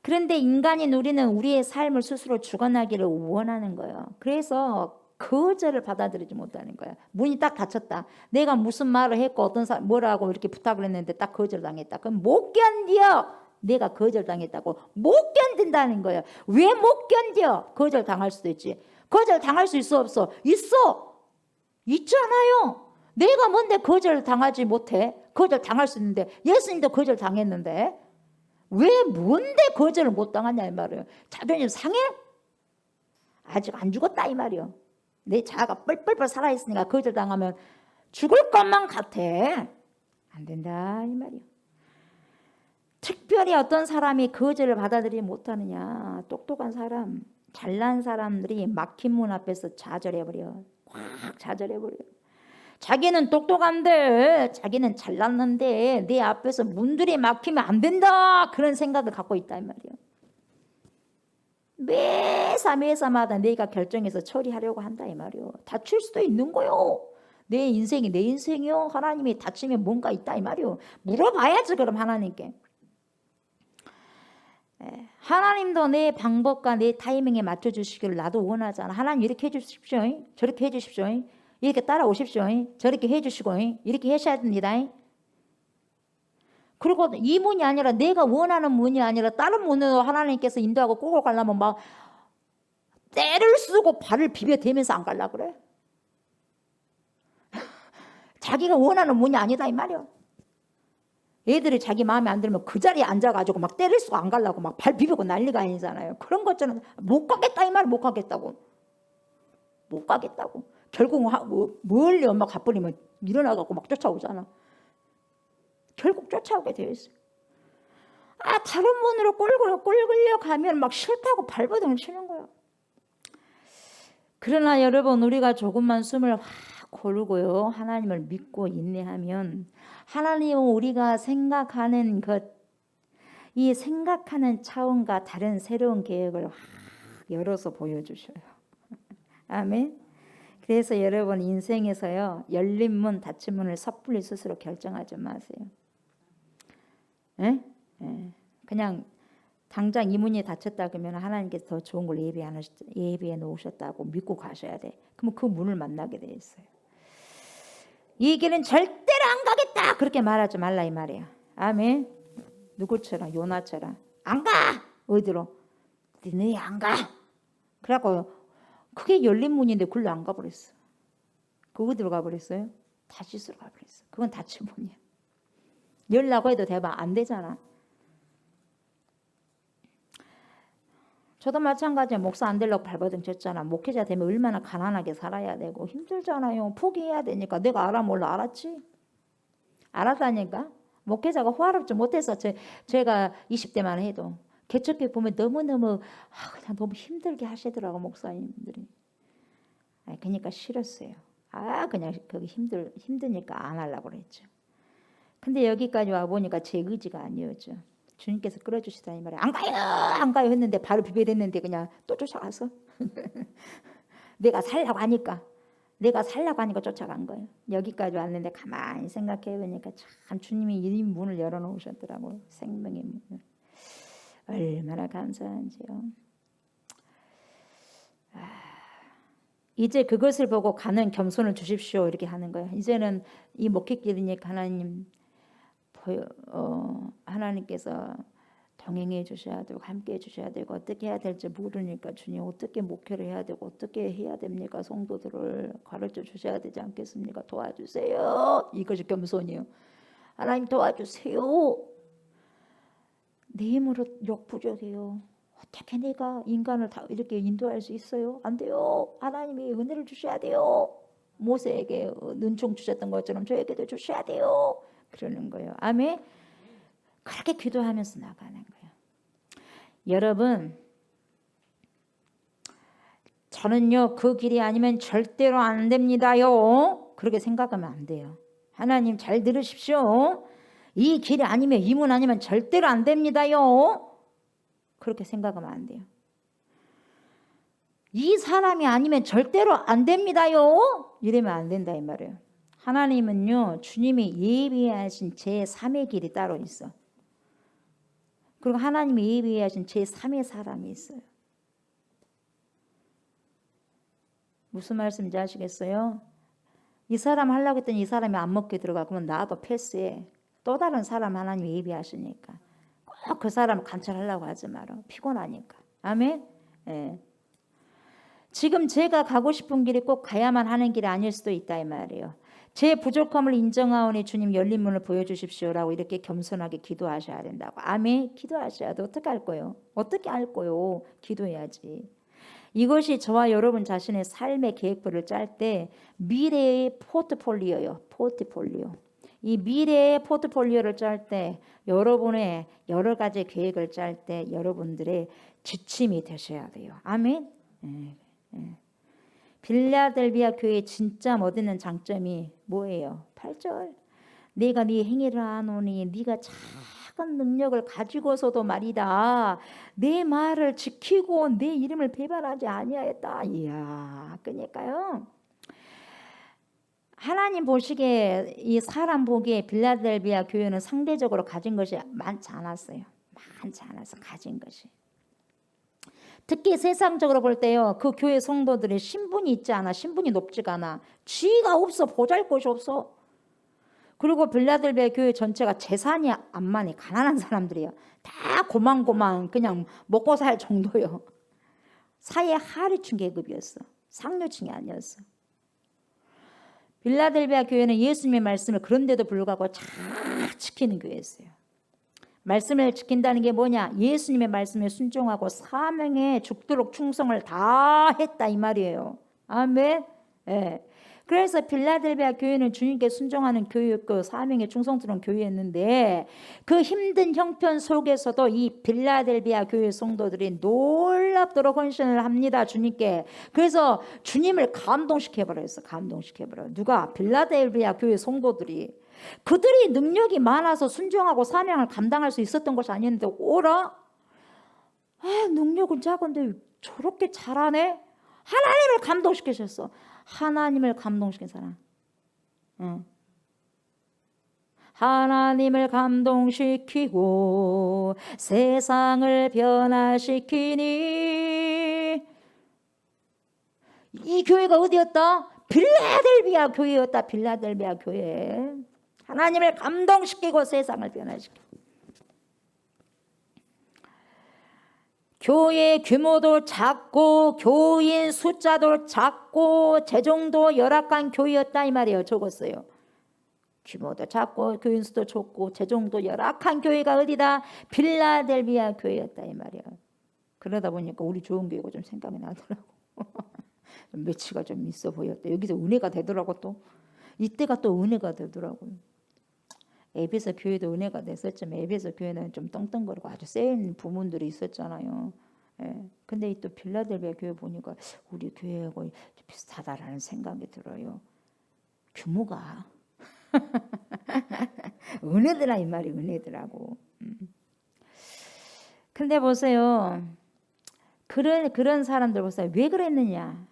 그런데 인간인 우리는 우리의 삶을 스스로 죽어나기를 원하는 거예요. 그래서 거절을 받아들이지 못하는 거야. 문이 딱 닫혔다. 내가 무슨 말을 했고 어떤 사람 뭐라고 이렇게 부탁을 했는데 딱 거절당했다. 그럼 못 견뎌. 내가 거절당했다고 못 견딘다는 거예요. 왜 못 견뎌? 거절당할 수도 있지. 거절당할 수 있어 없어? 있어. 있잖아요. 내가 뭔데 거절당하지 못해? 거절당할 수 있는데 예수님도 거절당했는데 왜 뭔데 거절을 못 당하냐 이 말이에요. 자존심 상해? 아직 안 죽었다 이 말이에요. 내 자아가 뻘뻘뻘 살아있으니까 거절당하면 죽을 것만 같아. 안 된다 이 말이에요. 특별히 어떤 사람이 거절을 받아들이지 못하느냐. 똑똑한 사람, 잘난 사람들이 막힌 문 앞에서 좌절해버려. 확 좌절해버려. 자기는 똑똑한데 자기는 잘났는데 내 앞에서 문들이 막히면 안 된다. 그런 생각을 갖고 있다 이 말이에요. 매사마다 내가 결정해서 처리하려고 한다 이 말이요. 다칠 수도 있는 거요. 내 인생이 내 인생이요. 하나님이 다치면 뭔가 있다 이 말이요. 물어봐야지 그럼 하나님께. 하나님도 내 방법과 내 타이밍에 맞춰주시기를 나도 원하잖아. 하나님 이렇게 해주십시오. 저렇게 해주십시오. 이렇게 따라오십시오. 저렇게 해주시고 이렇게 하셔야 됩니다. 그리고 이 문이 아니라 내가 원하는 문이 아니라 다른 문으로 하나님께서 인도하고 끌고 가려면 막 때를 쓰고 발을 비벼대면서 안 가려고 그래. 자기가 원하는 문이 아니다 이 말이야. 애들이 자기 마음에 안 들면 그 자리에 앉아가지고 막 때릴 수가 안 가려고 막 발 비비고 난리가 아니잖아요. 그런 것처럼 못 가겠다 이 말. 못 가겠다고. 못 가겠다고. 결국 멀리 엄마 가버리면 일어나갖고 막 쫓아오잖아. 결국 쫓아오게 되어 있어요. 다른 문으로 끌려 가면 막 싫다고 발버둥 치는 거예요. 그러나 여러분 우리가 조금만 숨을 확 고르고요. 하나님을 믿고 인내하면 하나님은 우리가 생각하는 이 생각하는 차원과 다른 새로운 계획을 확 열어서 보여주셔요. 아멘. 그래서 여러분 인생에서요. 열린 문 닫힌 문을 섣불리 스스로 결정하지 마세요. 그냥 당장 이 문이 닫혔다 그러면 하나님께서 더 좋은 걸 예비해 놓으셨다고 믿고 가셔야 돼. 그러면 그 문을 만나게 돼 있어요. 이 길은 절대로 안 가겠다 그렇게 말하지 말라 이 말이야. 아멘. 누구처럼 요나처럼 안 가. 어디로? 너희 안 가. 그래갖고 그게 열린 문인데 글로 안 가버렸어. 그 어디로 가버렸어요? 다시스로 가버렸어. 그건 닫힌 문이야. 열라고 해도 대박 안 되잖아. 저도 마찬가지야. 목사 안 되려고 발버둥 쳤잖아. 목회자 되면 얼마나 가난하게 살아야 되고 힘들잖아요. 포기해야 되니까. 내가 알아 몰라 알았지? 알았다니까. 목회자가 호화롭지 못해서 제가 20대만 해도 개척해 보면 너무너무 그냥 너무 힘들게 하시더라고 목사님들이. 그러니까 싫었어요. 그냥 거기 힘드니까 안 하려고 그랬죠. 근데 여기까지 와 보니까 제 의지가 아니었죠. 주님께서 끌어주시다니 말이야. 안 가요 했는데 바로 비벼댔는데 그냥 또 쫓아가서 내가 살라고 하니까 쫓아간 거예요. 여기까지 왔는데 가만히 생각해 보니까 참 주님이 이 문을 열어놓으셨더라고요. 생명의 문을. 얼마나 감사한지요. 이제 그것을 보고 가는 겸손을 주십시오 이렇게 하는 거예요. 이제는 이 목회길이니까 하나님께서 동행해 주셔야 되고 함께 해 주셔야 되고 어떻게 해야 될지 모르니까 주님 어떻게 목회를 해야 되고 어떻게 해야 됩니까? 성도들을 가르쳐 주셔야 되지 않겠습니까? 도와주세요. 이것이 겸손이요. 하나님 도와주세요. 내 힘으로 역부족해요. 어떻게 내가 인간을 다 이렇게 인도할 수 있어요? 안 돼요. 하나님이 은혜를 주셔야 돼요. 모세에게 눈총 주셨던 것처럼 저에게도 주셔야 돼요. 그러는 거예요. 아멘. 그렇게 기도하면서 나가는 거예요. 여러분, 저는요 그 길이 아니면 절대로 안 됩니다요. 그렇게 생각하면 안 돼요. 하나님 잘 들으십시오. 이 길이 아니면 이 문 아니면 절대로 안 됩니다요. 그렇게 생각하면 안 돼요. 이 사람이 아니면 절대로 안 됩니다요. 이러면 안 된다 이 말이에요. 하나님은요 주님이 예비하신 제3의 길이 따로 있어. 그리고 하나님이 예비하신 제3의 사람이 있어요. 무슨 말씀인지 아시겠어요? 이 사람 하려고 했더니 이 사람이 안 먹게 들어가. 그러면 나도 패스해. 또 다른 사람 하나님이 예비하시니까 꼭 그 사람 관찰하려고 하지 마라. 피곤하니까. 아멘. 예. 지금 제가 가고 싶은 길이 꼭 가야만 하는 길이 아닐 수도 있다 이 말이에요. 제 부족함을 인정하오니 주님 열린 문을 보여주십시오라고 이렇게 겸손하게 기도하셔야 된다고. 아멘. 기도하셔야 돼. 어떻게 할 거예요? 어떻게 할 거요? 기도해야지. 이것이 저와 여러분 자신의 삶의 계획표를 짤 때 미래의 포트폴리오요. 포트폴리오. 이 미래의 포트폴리오를 짤 때 여러분의 여러 가지 계획을 짤 때 여러분들의 지침이 되셔야 돼요. 아멘. 빌라델비아 교회의 진짜 멋있는 장점이 뭐예요? 8절. 내가 네 행위를 아노니 네가 작은 능력을 가지고서도 말이다, 내 말을 지키고 내 이름을 배반하지 아니하였다. 이야, 그러니까요. 하나님 보시기에, 이 사람 보기에 빌라델비아 교회는 상대적으로 가진 것이 많지 않았어요. 많지 않아서 가진 것이. 특히 세상적으로 볼 때요, 그 교회 성도들이 신분이 있지 않아, 신분이 높지가 않아, 지위가 없어, 보잘것이 없어. 그리고 빌라델비아 교회 전체가 재산이 안 많이, 가난한 사람들이에요. 다 고만고만 그냥 먹고 살 정도요. 사회 하류층 계급이었어. 상류층이 아니었어. 빌라델비아 교회는 예수님의 말씀을 그런데도 불구하고 잘 지키는 교회였어요. 말씀을 지킨다는 게 뭐냐? 예수님의 말씀에 순종하고 사명에 죽도록 충성을 다 했다, 이 말이에요. 아멘. 예. 그래서 빌라델비아 교회는 주님께 순종하는 교회였고 사명에 충성스러운 교회였는데, 그 힘든 형편 속에서도 이 빌라델비아 교회 성도들이 놀랍도록 헌신을 합니다, 주님께. 그래서 주님을 감동시켜버렸어. 감동시켜버려. 누가? 빌라델비아 교회 성도들이. 그들이 능력이 많아서 순종하고 사명을 감당할 수 있었던 것이 아니었는데, 오라? 능력은 작은데 저렇게 잘하네? 하나님을 감동시키셨어. 하나님을 감동시킨 사람. 하나님을 감동시키고 세상을 변화시키니. 이 교회가 어디였다? 빌라델비아 교회였다. 빌라델비아 교회. 하나님을 감동시키고 세상을 변화시키고. 교회 규모도 작고 교인 숫자도 작고 재정도 열악한 교회였다, 이 말이에요. 적었어요. 규모도 작고 교인 수도 적고 재정도 열악한 교회가 어디다? 빌라델비아 교회였다, 이 말이에요. 그러다 보니까 우리 좋은 교회가 좀 생각이 나더라고. 매치가 좀 있어 보였대. 여기서 은혜가 되더라고. 또 이때가 또 은혜가 되더라고요. 에베소 교회도 은혜가 됐었지만 에베소 교회는 좀 떵떵거리고 아주 센 부문들이 있었잖아요. 예. 근데 또 빌라델비아 교회 보니까 우리 교회하고 비슷하다라는 생각이 들어요. 규모가. 은혜더라, 이 말이. 은혜더라고. 근데 보세요. 그런 사람들 보세요. 왜 그랬느냐?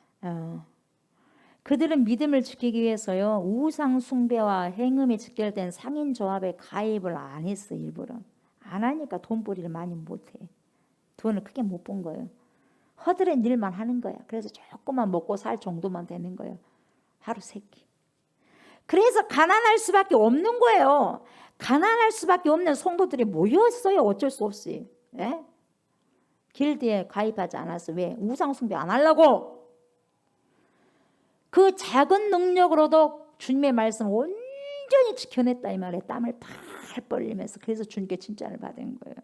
그들은 믿음을 지키기 위해서요, 우상 숭배와 행음이 직결된 상인 조합에 가입을 안 했어. 일부러 안 하니까 돈벌이를 많이 못해. 돈을 크게 못 본 거예요. 허드렛 일만 하는 거야. 그래서 조금만 먹고 살 정도만 되는 거예요. 하루 세 끼. 그래서 가난할 수밖에 없는 거예요. 가난할 수밖에 없는 성도들이 모였어요. 어쩔 수 없이. 예? 길드에 가입하지 않았어. 왜? 우상 숭배 안 하려고. 그 작은 능력으로도 주님의 말씀을 온전히 지켜냈다, 이 말에 땀을 팔 벌리면서. 그래서 주님께 칭찬을 받은 거예요.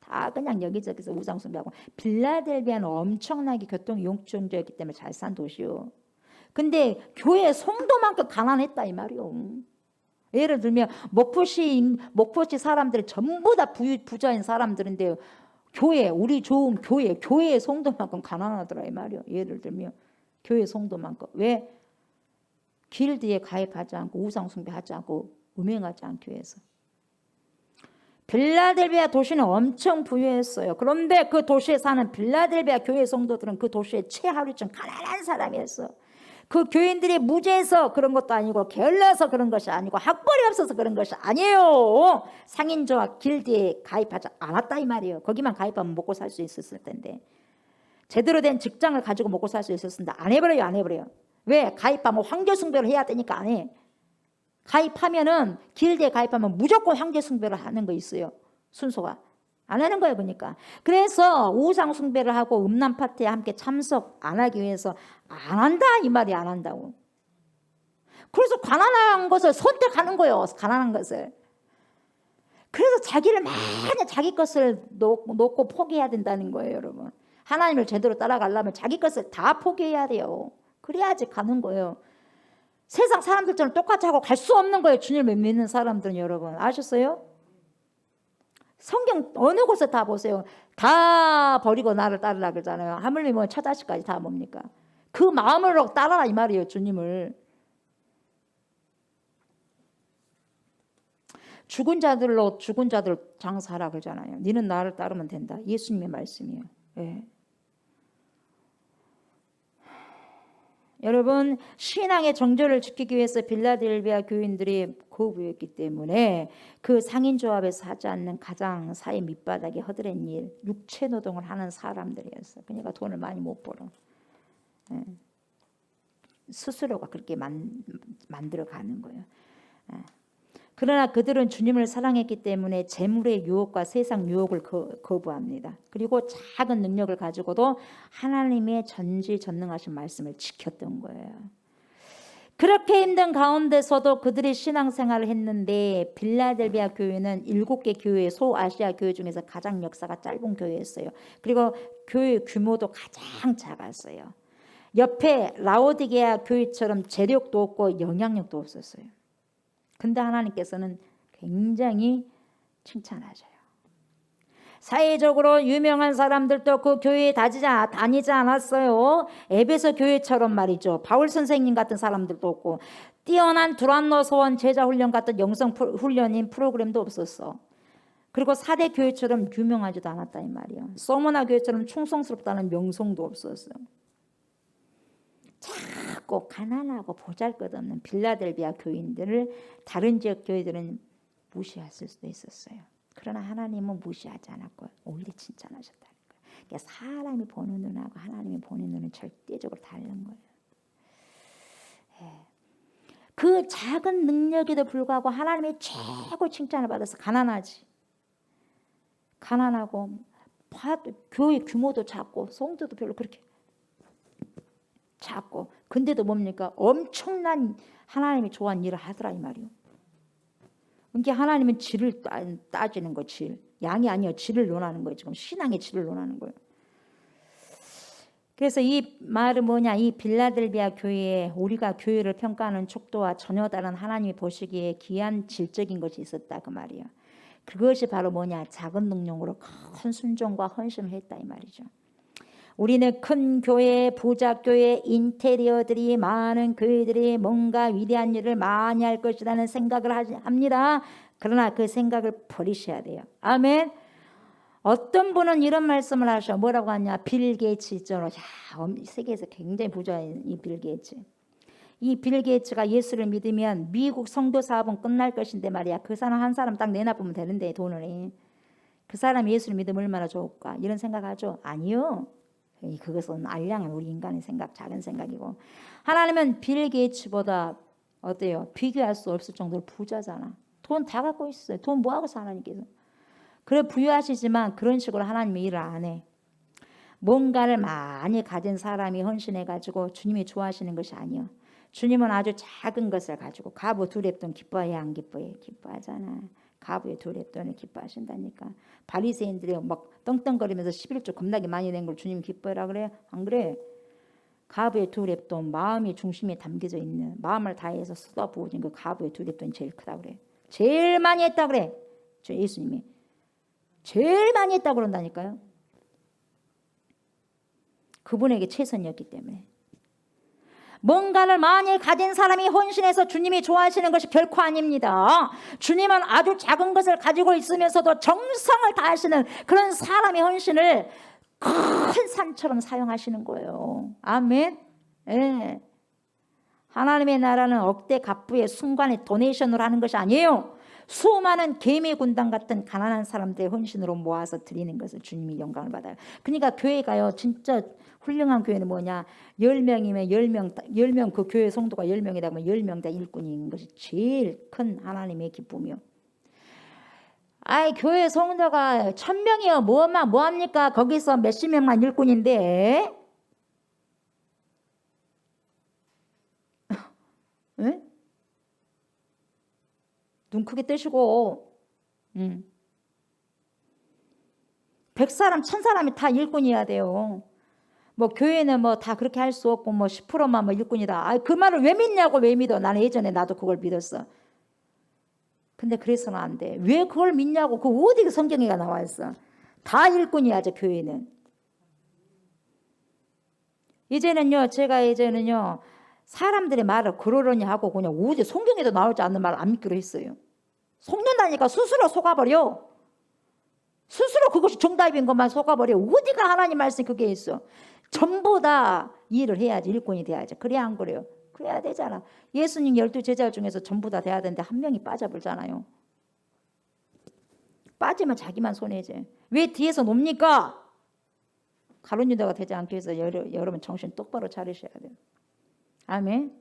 다 그냥 여기저기서 우상 숭배하고. 빌라델비아는 엄청나게 교통이 용적이었기 때문에 잘 산 도시요. 근데 교회 성도만큼 가난했다, 이 말이요. 예를 들면 목포시 사람들이 전부 다 부자인 사람들인데, 교회, 우리 좋은 교회의 성도만큼 가난하더라, 이 말이요. 예를 들면 교회 성도만큼. 왜? 길드에 가입하지 않고 우상 숭배하지 않고 음행하지 않기 위해서. 빌라델비아 도시는 엄청 부유했어요. 그런데 그 도시에 사는 빌라델비아 교회 성도들은 그 도시의 최하류층 가난한 사람이었어. 그 교인들이 무지해서 그런 것도 아니고 게을러서 그런 것이 아니고 학벌이 없어서 그런 것이 아니에요. 상인조합 길드에 가입하지 않았다, 이 말이에요. 거기만 가입하면 먹고 살 수 있었을 텐데, 제대로 된 직장을 가지고 먹고 살 수 있었는데 안 해버려요. 안 해버려요. 왜? 가입하면 황제 숭배를 해야 되니까 안 해. 가입하면은, 길드에 가입하면 무조건 황제 숭배를 하는 거 있어요. 순서가 안 하는 거예요. 그러니까. 그래서 우상 숭배를 하고 음란 파티에 함께 참석 안 하기 위해서 안 한다, 이 말이. 안 한다고. 그래서 가난한 것을 선택하는 거예요. 가난한 것을. 그래서 자기를 많이, 자기 것을 놓고 포기해야 된다는 거예요, 여러분. 하나님을 제대로 따라가려면 자기 것을 다 포기해야 돼요. 그래야지 가는 거예요. 세상 사람들처럼 똑같이 하고 갈 수 없는 거예요. 주님을 믿는 사람들은. 여러분 아셨어요? 성경 어느 곳에 다 보세요. 다 버리고 나를 따르라 그러잖아요. 하물며 처자식까지 다 뭡니까? 그 마음으로 따라라, 이 말이에요. 주님을. 죽은 자들 장사하라 그러잖아요. 너는 나를 따르면 된다. 예수님의 말씀이에요. 예. 여러분, 신앙의 정절을 지키기 위해서 빌라델비아 교인들이 거부했기 때문에 그 상인조합에서 하지 않는 가장 사회 밑바닥에 허드렛 일, 육체 노동을 하는 사람들이었어요. 그러니까 돈을 많이 못 벌어. 예. 스스로가 그렇게 만들어가는 거예요. 예. 그러나 그들은 주님을 사랑했기 때문에 재물의 유혹과 세상 유혹을 거부합니다. 그리고 작은 능력을 가지고도 하나님의 전지전능하신 말씀을 지켰던 거예요. 그렇게 힘든 가운데서도 그들이 신앙생활을 했는데 빌라델비아 교회는 7개 교회, 소아시아 교회 중에서 가장 역사가 짧은 교회였어요. 그리고 교회 규모도 가장 작았어요. 옆에 라오디게아 교회처럼 재력도 없고 영향력도 없었어요. 근데 하나님께서는 굉장히 칭찬하셔요. 사회적으로 유명한 사람들도 그 교회에 다니지 않았어요. 에베소 교회처럼 말이죠. 바울 선생님 같은 사람들도 없고 뛰어난 두란노 소원 제자 훈련 같은 영성 훈련인 프로그램도 없었어. 그리고 4대 교회처럼 유명하지도 않았다 이 말이에요. 소모나 교회처럼 충성스럽다는 명성도 없었어요. 작고 가난하고 보잘것없는 빌라델비아 교인들을 다른 지역 교회들은 무시했을 수도 있었어요. 그러나 하나님은 무시하지 않았고 오히려 칭찬하셨다는 거예요. 그러니까 사람이 보는 눈하고 하나님이 보는 눈은 절대적으로 다른 거예요. 예. 그 작은 능력에도 불구하고 하나님의 최고 칭찬을 받아서 가난하고 교회 규모도 작고 성도도 별로 그렇게 작고 근데도 뭡니까? 엄청난 하나님이 좋아하는 일을 하더라 이 말이요. 그러니까 하나님은 질을 따지는 거, 질. 양이 아니요, 질을 논하는 거예요. 지금 신앙의 질을 논하는 거예요. 그래서 이 말은 뭐냐? 이 빌라델비아 교회에 우리가 교회를 평가하는 척도와 전혀 다른 하나님이 보시기에 귀한 질적인 것이 있었다 그 말이에요. 그것이 바로 뭐냐? 작은 능력으로 큰 순종과 헌신을 했다 이 말이죠. 우리는 큰 교회, 부자 교회, 인테리어들이 많은 교회들이 뭔가 위대한 일을 많이 할 것이라는 생각을 합니다. 그러나 그 생각을 버리셔야 돼요. 아멘. 어떤 분은 이런 말씀을 하셔. 뭐라고 하냐? 빌 게이츠 있잖아요. 세계에서 굉장히 부자인 이 빌 게이츠. 이 빌 게이츠가 예수를 믿으면 미국 성도 사업은 끝날 것인데 말이야. 그 사람 한 사람 딱 내놔보면 되는데 돈을. 그 사람이 예수를 믿으면 얼마나 좋을까? 이런 생각하죠? 아니요. 그것은 알량한 우리 인간의 생각, 작은 생각이고 하나님은 빌 게이츠보다 어때요? 비교할 수 없을 정도로 부자잖아. 돈 다 갖고 있어요. 돈 뭐하고 사 하나님께서. 그래 부유하시지만 그런 식으로 하나님이 일을 안 해. 뭔가를 많이 가진 사람이 헌신해가지고 주님이 좋아하시는 것이 아니요. 주님은 아주 작은 것을 가지고 가부 두 랩돈 기뻐해 안 기뻐해? 기뻐하잖아. 가부의 두 랩돈을 기뻐하신다니까. 바리새인들이 막 떵떵거리면서 11조 겁나게 많이 낸 걸 주님 기뻐해라 그래? 안 그래? 가부의 두 랩돈, 마음이 중심에 담겨져 있는 마음을 다해서 쏟아부어진 그 가부의 두 랩돈이 제일 크다 그래. 제일 많이 했다 그래. 저 예수님이 제일 많이 했다 그런다니까요. 그분에게 최선이었기 때문에. 뭔가를 많이 가진 사람이 헌신해서 주님이 좋아하시는 것이 결코 아닙니다. 주님은 아주 작은 것을 가지고 있으면서도 정성을 다하시는 그런 사람의 헌신을 큰 산처럼 사용하시는 거예요. 아멘. 예. 하나님의 나라는 억대 갑부의 순간에 도네이션으로 하는 것이 아니에요. 수많은 개미 군단 같은 가난한 사람들의 헌신으로 모아서 드리는 것을 주님이 영광을 받아요. 그러니까 교회가요 진짜 훌륭한 교회는 뭐냐? 10명이면 10명 그 교회 성도가 10명이다 그러면 10명 다 일꾼인 것이 제일 큰 하나님의 기쁨이요. 아이 교회 성도가 1000명이요 뭐합니까? 거기서 몇십 명만 일꾼인데 네? 눈 크게 뜨시고 100사람 1000사람이 다 일꾼이어야 돼요. 뭐 교회는 뭐 다 그렇게 할 수 없고 뭐 10%만 뭐 일꾼이다. 그 말을 왜 믿냐고. 왜 믿어? 나는 예전에 나도 그걸 믿었어. 근데 그래서는 안 돼. 왜 그걸 믿냐고. 그 어디 성경에가 나와 있어. 다 일꾼이야죠 교회는. 이제는요 사람들의 말을 그러려니 하고 그냥 어디 성경에도 나오지 않는 말을 안 믿기로 했어요. 속는다니까. 스스로 속아버려. 스스로 그것이 정답인 것만 속아버려. 어디가 하나님 말씀 그게 있어. 전부 다 일을 해야지. 일꾼이 돼야지. 그래야 안 그래요? 그래야 되잖아. 예수님 12제자 중에서 전부 다 돼야 되는데 한 명이 빠져버리잖아요. 빠지면 자기만 손해지. 왜 뒤에서 놉니까? 가룟 유다가 되지 않기 위해서 여러분 정신 똑바로 차리셔야 돼요. 아멘.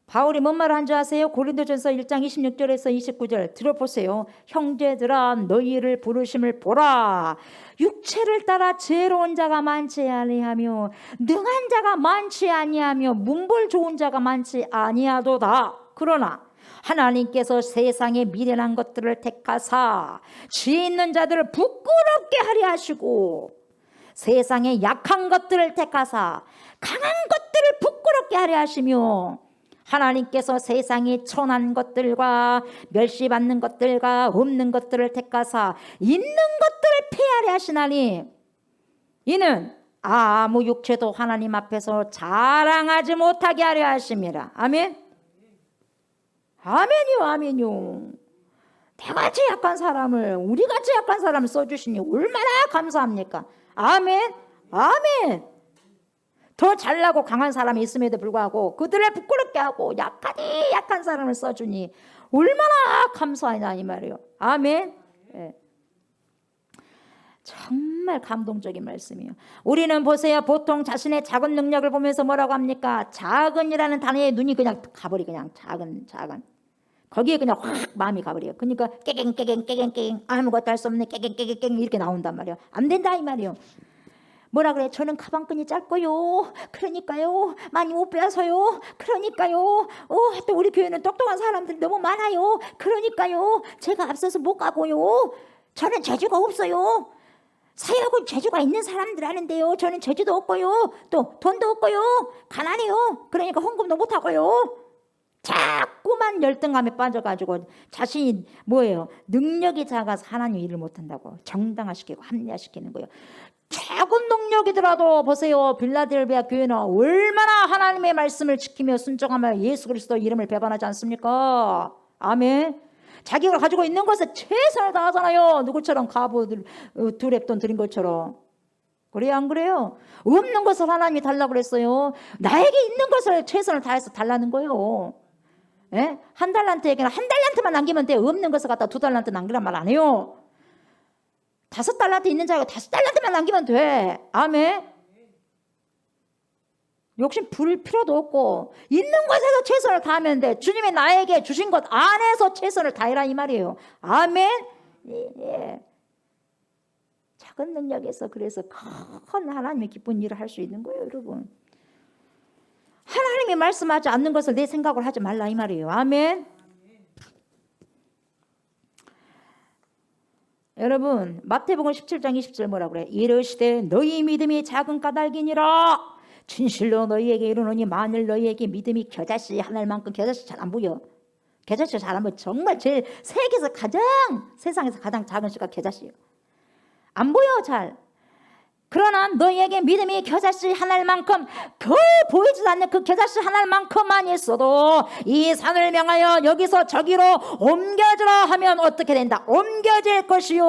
바울이 뭔 말을 한 줄 아세요? 고린도전서 1장 26절에서 29절 들어보세요. 형제들아 너희를 부르심을 보라. 육체를 따라 지혜로운 자가 많지 아니하며 능한 자가 많지 아니하며 문벌 좋은 자가 많지 아니하도다. 그러나 하나님께서 세상의 미련한 것들을 택하사 지혜 있는 자들을 부끄럽게 하려 하시고 세상의 약한 것들을 택하사 강한 것들을 부끄럽게 하려 하시며 하나님께서 세상의 천한 것들과 멸시받는 것들과 없는 것들을 택하사 있는 것들을 폐하려 하시나니 이는 아무 육체도 하나님 앞에서 자랑하지 못하게 하려 하심이라. 아멘. 아멘이요, 아멘이요. 내같이 약한 사람을, 우리같이 약한 사람을 써주시니 얼마나 감사합니까? 아멘, 아멘. 더 잘나고 강한 사람이 있음에도 불구하고 그들을 부끄럽게 하고 약하디 약한 사람을 써주니 얼마나 감사하냐 이 말이에요. 아멘. 예. 정말 감동적인 말씀이에요. 우리는 보세요. 보통 자신의 작은 능력을 보면서 뭐라고 합니까? 작은이라는 단어에 눈이 그냥 가버리. 그냥 작은 거기에 그냥 확 마음이 가버려요. 그러니까 깨갱 아무것도 할 수 없네 깨갱 이렇게 나온단 말이에요. 안 된다 이 말이에요. 뭐라 그래? 저는 가방끈이 짧고요. 그러니까요. 많이 못 배워서요. 그러니까요. 또 우리 교회는 똑똑한 사람들이 너무 많아요. 그러니까요. 제가 앞서서 못 가고요. 저는 재주가 없어요. 사역은 재주가 있는 사람들 하는데요. 저는 재주도 없고요. 또 돈도 없고요. 가난해요. 그러니까 헌금도 못 하고요. 자꾸만 열등감에 빠져가지고 자신이 뭐예요? 능력이 작아서 하나님 일을 못한다고 정당화시키고 합리화시키는 거예요. 작은 능력이더라도 보세요. 빌라델비아 교회는 얼마나 하나님의 말씀을 지키며 순종하며 예수 그리스도 이름을 배반하지 않습니까? 아멘. 자기가 가지고 있는 것에 최선을 다하잖아요. 누구처럼 가부들 두 랩돈 드린 것처럼. 그래요 안 그래요? 없는 것을 하나님이 달라고 그랬어요. 나에게 있는 것을 최선을 다해서 달라는 거예요. 예? 한 달란트에게는 한 달란트만 남기면 돼. 없는 것을 갖다 2달란트 남기란 말 안 해요. 5달란트 있는 자가 5달란트만 남기면 돼. 아멘. 욕심 부릴 필요도 없고 있는 것에서 최선을 다하면 돼. 주님이 나에게 주신 것 안에서 최선을 다해라 이 말이에요. 아멘. 예. 작은 능력에서 그래서 큰 하나님의 기쁜 일을 할 수 있는 거예요, 여러분. 하나님이 말씀하지 않는 것을 내 생각을 하지 말라 이 말이에요. 아멘. 여러분 마태복음 17장 20절 뭐라 그래? 이르시되 너희 믿음이 작은 까닭이니라 진실로 너희에게 이르노니 만일 너희에게 믿음이 겨자씨 하늘만큼 겨자씨 잘 안 보여. 겨자씨 잘 안 보여. 정말 제일 세상에서 가장 작은 씨가 겨자씨예요. 안 보여 잘. 그러나 너희에게 믿음이 겨자씨 하늘만큼 겨우 보이지도 않는 그 겨자씨 하늘만큼만 있어도 이 산을 명하여 여기서 저기로 옮겨주라 하면 어떻게 된다? 옮겨질 것이요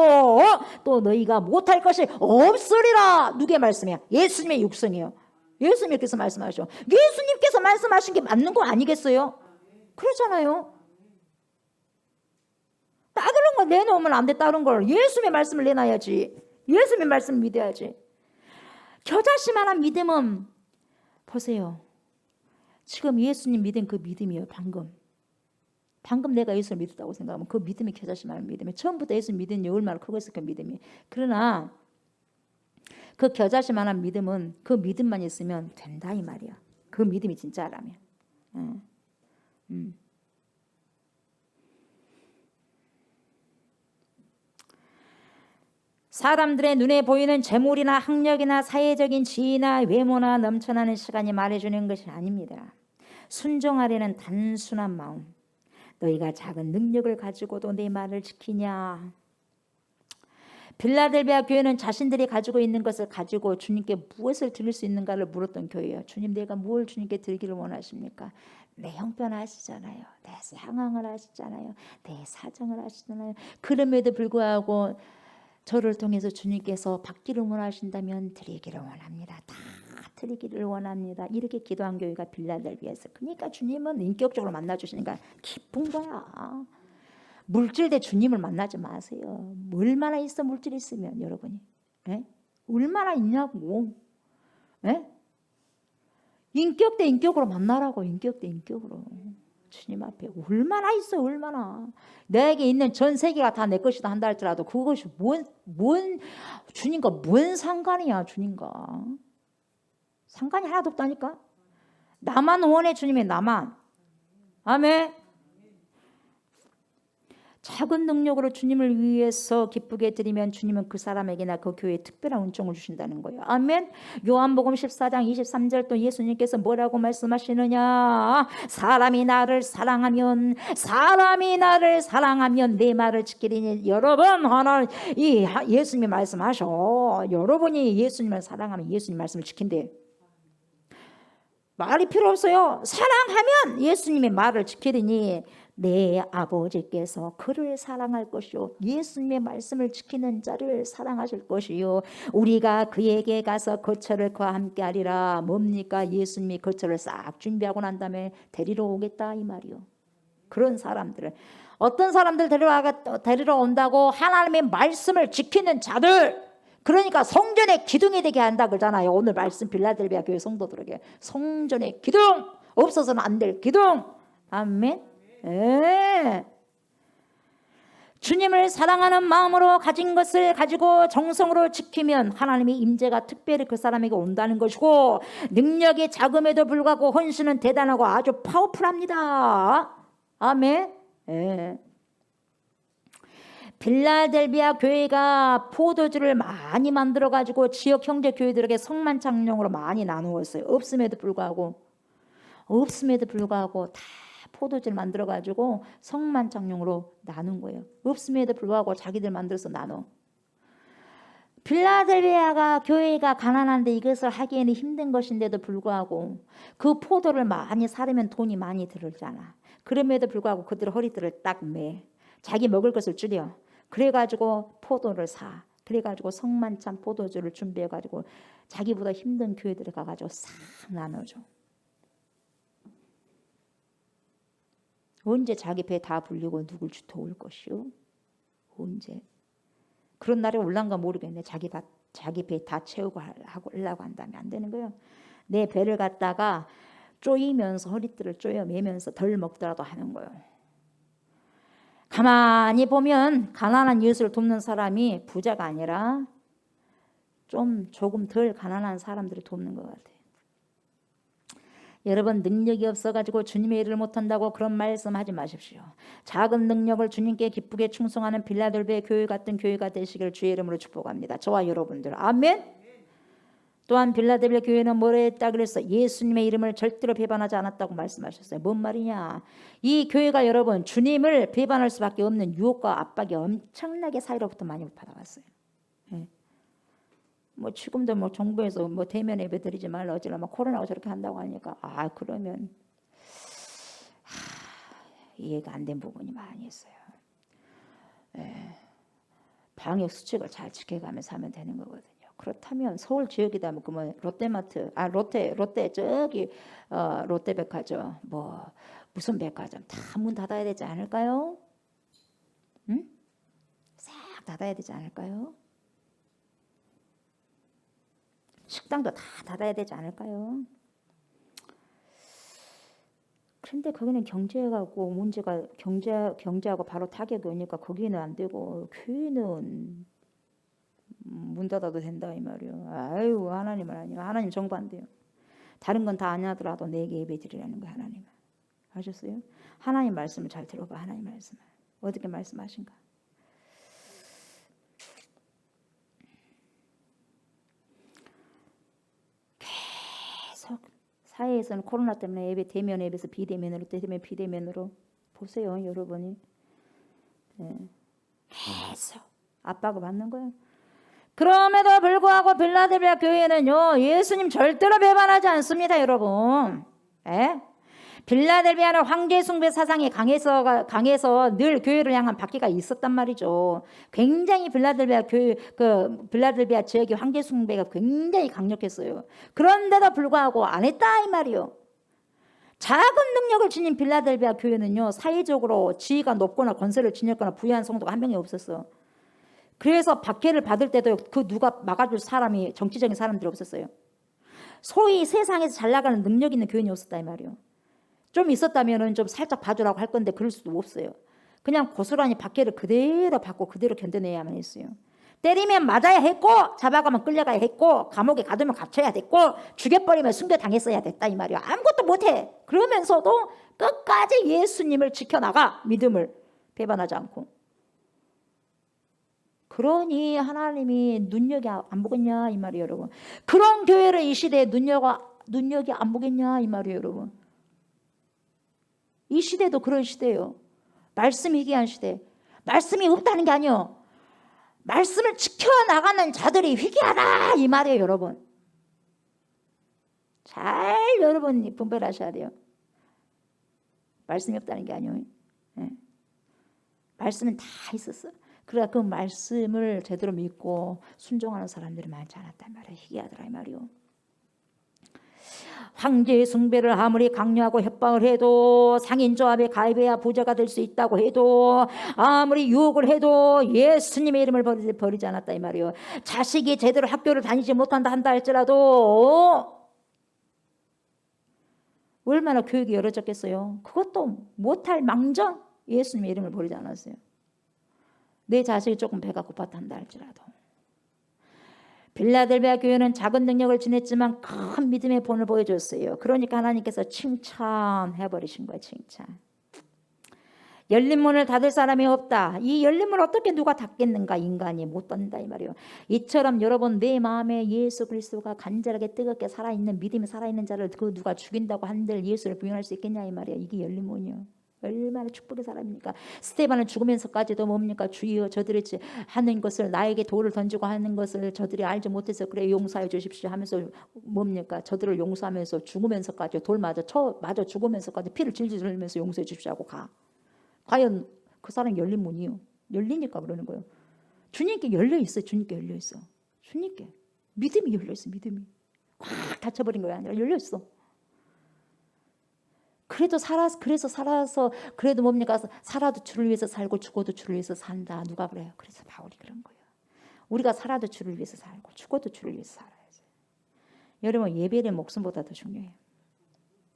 또 너희가 못할 것이 없으리라. 누구의 말씀이야? 예수님의 육성이에요. 예수님께서 말씀하셔. 예수님께서 말씀하신 게 맞는 거 아니겠어요? 그렇잖아요. 다른 걸 내놓으면 안 돼. 다른 걸 예수님의 말씀을 내놔야지. 예수님의 말씀을 믿어야지. 겨자씨만한 믿음은 보세요. 지금 예수님 믿은 그 믿음이에요. 방금 내가 예수를 믿었다고 생각하면 그 믿음이 겨자씨만한 믿음이에요. 처음부터 예수 믿은 게 얼마나 크고 있을 그 믿음이. 그러나 그 겨자씨만한 믿음은 그 믿음만 있으면 된다 이 말이야. 그 믿음이 진짜라면. 사람들의 눈에 보이는 재물이나 학력이나 사회적인 지위나 외모나 넘쳐나는 시간이 말해주는 것이 아닙니다. 순종하려는 단순한 마음. 너희가 작은 능력을 가지고도 내 말을 지키냐. 빌라델비아 교회는 자신들이 가지고 있는 것을 가지고 주님께 무엇을 드릴 수 있는가를 물었던 교회예요. 주님 내가 무엇을 주님께 드리기를 원하십니까? 내 형편 아시잖아요. 내 상황을 아시잖아요. 내 사정을 아시잖아요. 그럼에도 불구하고 저를 통해서 주님께서 받기를 원하신다면 드리기를 원합니다. 다 드리기를 원합니다. 이렇게 기도한 교회가 빌라델비아에서. 그러니까 주님은 인격적으로 만나주시니까 기쁜 거야. 물질 대 주님을 만나지 마세요. 얼마나 있어 물질 있으면 여러분이. 에? 얼마나 있냐고. 에? 인격 대 인격으로 만나라고. 인격 대 인격으로. 주님 앞에 얼마나 있어 얼마나. 내게 있는 전 세계가 다 내 것이다 한다 할지라도 그것이 뭔 주님과 뭔 상관이야. 주님과 상관이 하나도 없다니까. 나만 원해 주님의 나만. 아멘. 작은 능력으로 주님을 위해서 기쁘게 드리면 주님은 그 사람에게나 그 교회에 특별한 은총을 주신다는 거예요. 아멘. 요한복음 14장 23절 또 예수님께서 뭐라고 말씀하시느냐. 사람이 나를 사랑하면 내 말을 지키리니. 여러분 하나 이 예수님이 말씀하셔. 여러분이 예수님을 사랑하면 예수님 말씀을 지킨대. 말이 필요 없어요. 사랑하면 예수님의 말을 지키리니 내 아버지께서 그를 사랑할 것이요 예수님의 말씀을 지키는 자를 사랑하실 것이요 우리가 그에게 가서 거처를 그와 함께 하리라. 뭡니까? 예수님이 거처를 싹 준비하고 난 다음에 데리러 오겠다 이 말이요. 그런 사람들을 어떤 사람들 데리러 온다고? 하나님의 말씀을 지키는 자들. 그러니까 성전의 기둥이 되게 한다 그러잖아요. 오늘 말씀 빌라델비아 교회 성도들에게 성전의 기둥 없어서는 안 될 기둥. 아멘. 예. 주님을 사랑하는 마음으로 가진 것을 가지고 정성으로 지키면 하나님의 임재가 특별히 그 사람에게 온다는 것이고 능력이 작음에도 불구하고 헌신은 대단하고 아주 파워풀합니다. 아멘. 예. 빌라델비아 교회가 포도주를 많이 만들어 가지고 지역 형제 교회들에게 성만찬용으로 많이 나누었어요. 없음에도 불구하고 다 포도주를 만들어 가지고 성만찬용으로 나눈 거예요. 없음에도 불구하고 자기들 만들어서 나눠. 빌라델비아가 교회가 가난한데 이것을 하기에는 힘든 것인데도 불구하고 그 포도를 많이 사려면 돈이 많이 들잖아. 그럼에도 불구하고 그들 허리들을 딱 매. 자기 먹을 것을 줄여. 그래가지고 포도를 사. 그래가지고 성만찬 포도주를 준비해가지고 자기보다 힘든 교회들에 가가지고 싹 나눠줘. 언제 자기 배 다 불리고 누굴 도울 것이요? 언제? 그런 날이 올란가 모르겠네. 자기 배 다 채우고 하려고 한다면 안 되는 거예요. 내 배를 갖다가 쪼이면서 허리띠를 쪼여매면서 덜 먹더라도 하는 거예요. 가만히 보면 가난한 이웃을 돕는 사람이 부자가 아니라 조금 덜 가난한 사람들을 돕는 것 같아요. 여러분 능력이 없어가지고 주님의 일을 못한다고 그런 말씀하지 마십시오. 작은 능력을 주님께 기쁘게 충성하는 빌라델비아 교회 같은 교회가 되시길 주의 이름으로 축복합니다. 저와 여러분들 아멘. 또한 빌라델비아 교회는 뭐라 했다 그랬어? 예수님의 이름을 절대로 배반하지 않았다고 말씀하셨어요. 뭔 말이냐? 이 교회가 여러분 주님을 배반할 수밖에 없는 유혹과 압박이 엄청나게 사이로부터 많이 받아왔어요. 예. 뭐 지금도 뭐 정부에서 뭐 대면 예배 드리지 말라 어쩌라 뭐 코로나가 저렇게 한다고 하니까 그러면 이해가 안 된 부분이 많이 있어요. 예. 방역 수칙을 잘 지켜가면서 하면 되는 거거든요. 그렇다면 서울 지역이다 뭐 그러면 롯데마트 롯데 저기 롯데백화점 뭐 무슨 백화점 다 문 닫아야 되지 않을까요? 응? 싹 닫아야 되지 않을까요? 식당도 다 닫아야 되지 않을까요? 그런데 거기는 경제하고 문제가 경제하고 바로 타격이 오니까 거기는 안 되고 교회는 문 닫아도 된다 이 말이요. 아유 하나님은 아니요. 하나님 정반대요. 다른 건 다 안 하더라도 내게 예배 드리라는 거예요. 하나님은. 아셨어요? 하나님 말씀을 잘 들어봐. 하나님 말씀을. 어떻게 말씀하신가? 계속 사회에서는 코로나 때문에 예배 대면 예배에서 비대면으로 비대면으로 보세요 여러분이. 네. 계속 압박을 받는 거예요. 그럼에도 불구하고 빌라델비아 교회는요 예수님 절대로 배반하지 않습니다 여러분. 예? 빌라델비아는 황제 숭배 사상이 강해서 늘 교회를 향한 박해가 있었단 말이죠. 굉장히 빌라델비아 지역의 황제 숭배가 굉장히 강력했어요. 그런데도 불구하고 안 했다 이 말이요. 작은 능력을 지닌 빌라델비아 교회는요, 사회적으로 지위가 높거나 권세를 지녔거나 부유한 성도가 한 명이 없었어. 그래서 박해를 받을 때도 그 누가 막아줄 사람이 정치적인 사람들이 없었어요. 소위 세상에서 잘 나가는 능력 있는 교인이 없었다 이 말이에요. 좀 있었다면은 좀 살짝 봐주라고 할 건데 그럴 수도 없어요. 그냥 고스란히 박해를 그대로 받고 그대로 견뎌내야만 했어요. 때리면 맞아야 했고, 잡아가면 끌려가야 했고, 감옥에 가두면 갇혀야 됐고, 죽여버리면 순교당했어야 됐다 이 말이에요. 아무것도 못해. 그러면서도 끝까지 예수님을 지켜나가. 믿음을 배반하지 않고. 그러니 하나님이 눈여겨 안 보겠냐 이 말이에요 여러분. 그런 교회를 이 시대에 눈여겨 안 보겠냐 이 말이에요 여러분. 이 시대도 그런 시대예요. 말씀이 희귀한 시대. 말씀이 없다는 게 아니요. 말씀을 지켜나가는 자들이 희귀하다 이 말이에요 여러분. 잘 여러분 분별하셔야 돼요. 말씀이 없다는 게 아니에요. 네. 말씀은 다 있었어. 그래 그 말씀을 제대로 믿고 순종하는 사람들이 많지 않았단 말이에요. 희귀하더라 이 말이요. 황제의 숭배를 아무리 강요하고 협박을 해도, 상인조합에 가입해야 부자가 될 수 있다고 해도, 아무리 유혹을 해도 예수님의 이름을 버리지 않았다 이 말이에요. 자식이 제대로 학교를 다니지 못한다 한다 할지라도 얼마나 교육이 열어졌겠어요. 그것도 못할 망정 예수님의 이름을 버리지 않았어요. 내 자식이 조금 배가 고팠다 한다 할지라도. 빌라델비아 교회는 작은 능력을 지녔지만 큰 믿음의 본을 보여줬어요. 그러니까 하나님께서 칭찬해버리신 거예요. 칭찬. 열린 문을 닫을 사람이 없다. 이 열린 문을 어떻게 누가 닫겠는가. 인간이 못 닫는다 이 말이에요. 이처럼 여러분 내 마음에 예수 그리스도가 간절하게 뜨겁게 살아있는 믿음이 살아있는 자를 그 누가 죽인다고 한들 예수를 부인할 수 있겠냐 이 말이에요. 이게 열린 문이요. 얼마나 축복의 사람입니까? 스데반은 죽으면서까지도 뭡니까? 주여 저들이 하는 것을, 나에게 돌을 던지고 하는 것을 저들이 알지 못해서 그래 용서해 주십시오 하면서 뭡니까? 저들을 용서하면서 죽으면서까지 돌 맞아 죽으면서까지 피를 질질 흘리면서 용서해 주십시오 하고 가. 과연 그 사람이 열린 문이요. 열리니까 그러는 거예요. 주님께 열려 있어요. 주님께 열려 있어. 주님께 믿음이 열려 있어. 믿음이 꽉 닫혀버린 거야 아니라 열려 있어. 그래서 뭡니까? 살아도 주를 위해서 살고 죽어도 주를 위해서 산다. 누가 그래요? 그래서 바울이 그런 거예요. 우리가 살아도 주를 위해서 살고 죽어도 주를 위해서 살아야지. 여러분 예배는 목숨보다 더 중요해요.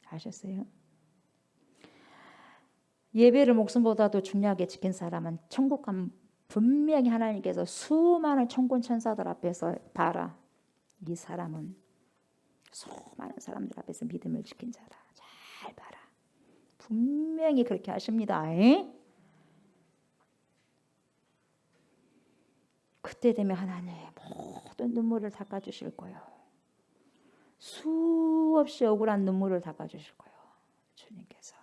아셨어요? 예배를 목숨보다도 중요하게 지킨 사람은 천국 가면 분명히 하나님께서 수많은 천군 천사들 앞에서 봐라. 이 사람은 수많은 사람들 앞에서 믿음을 지킨 자다. 잘 봐라. 분명히 그렇게 하십니다. 그때 되면 하나님 모든 눈물을 닦아주실 거예요. 수없이 억울한 눈물을 닦아주실 거예요. 주님께서.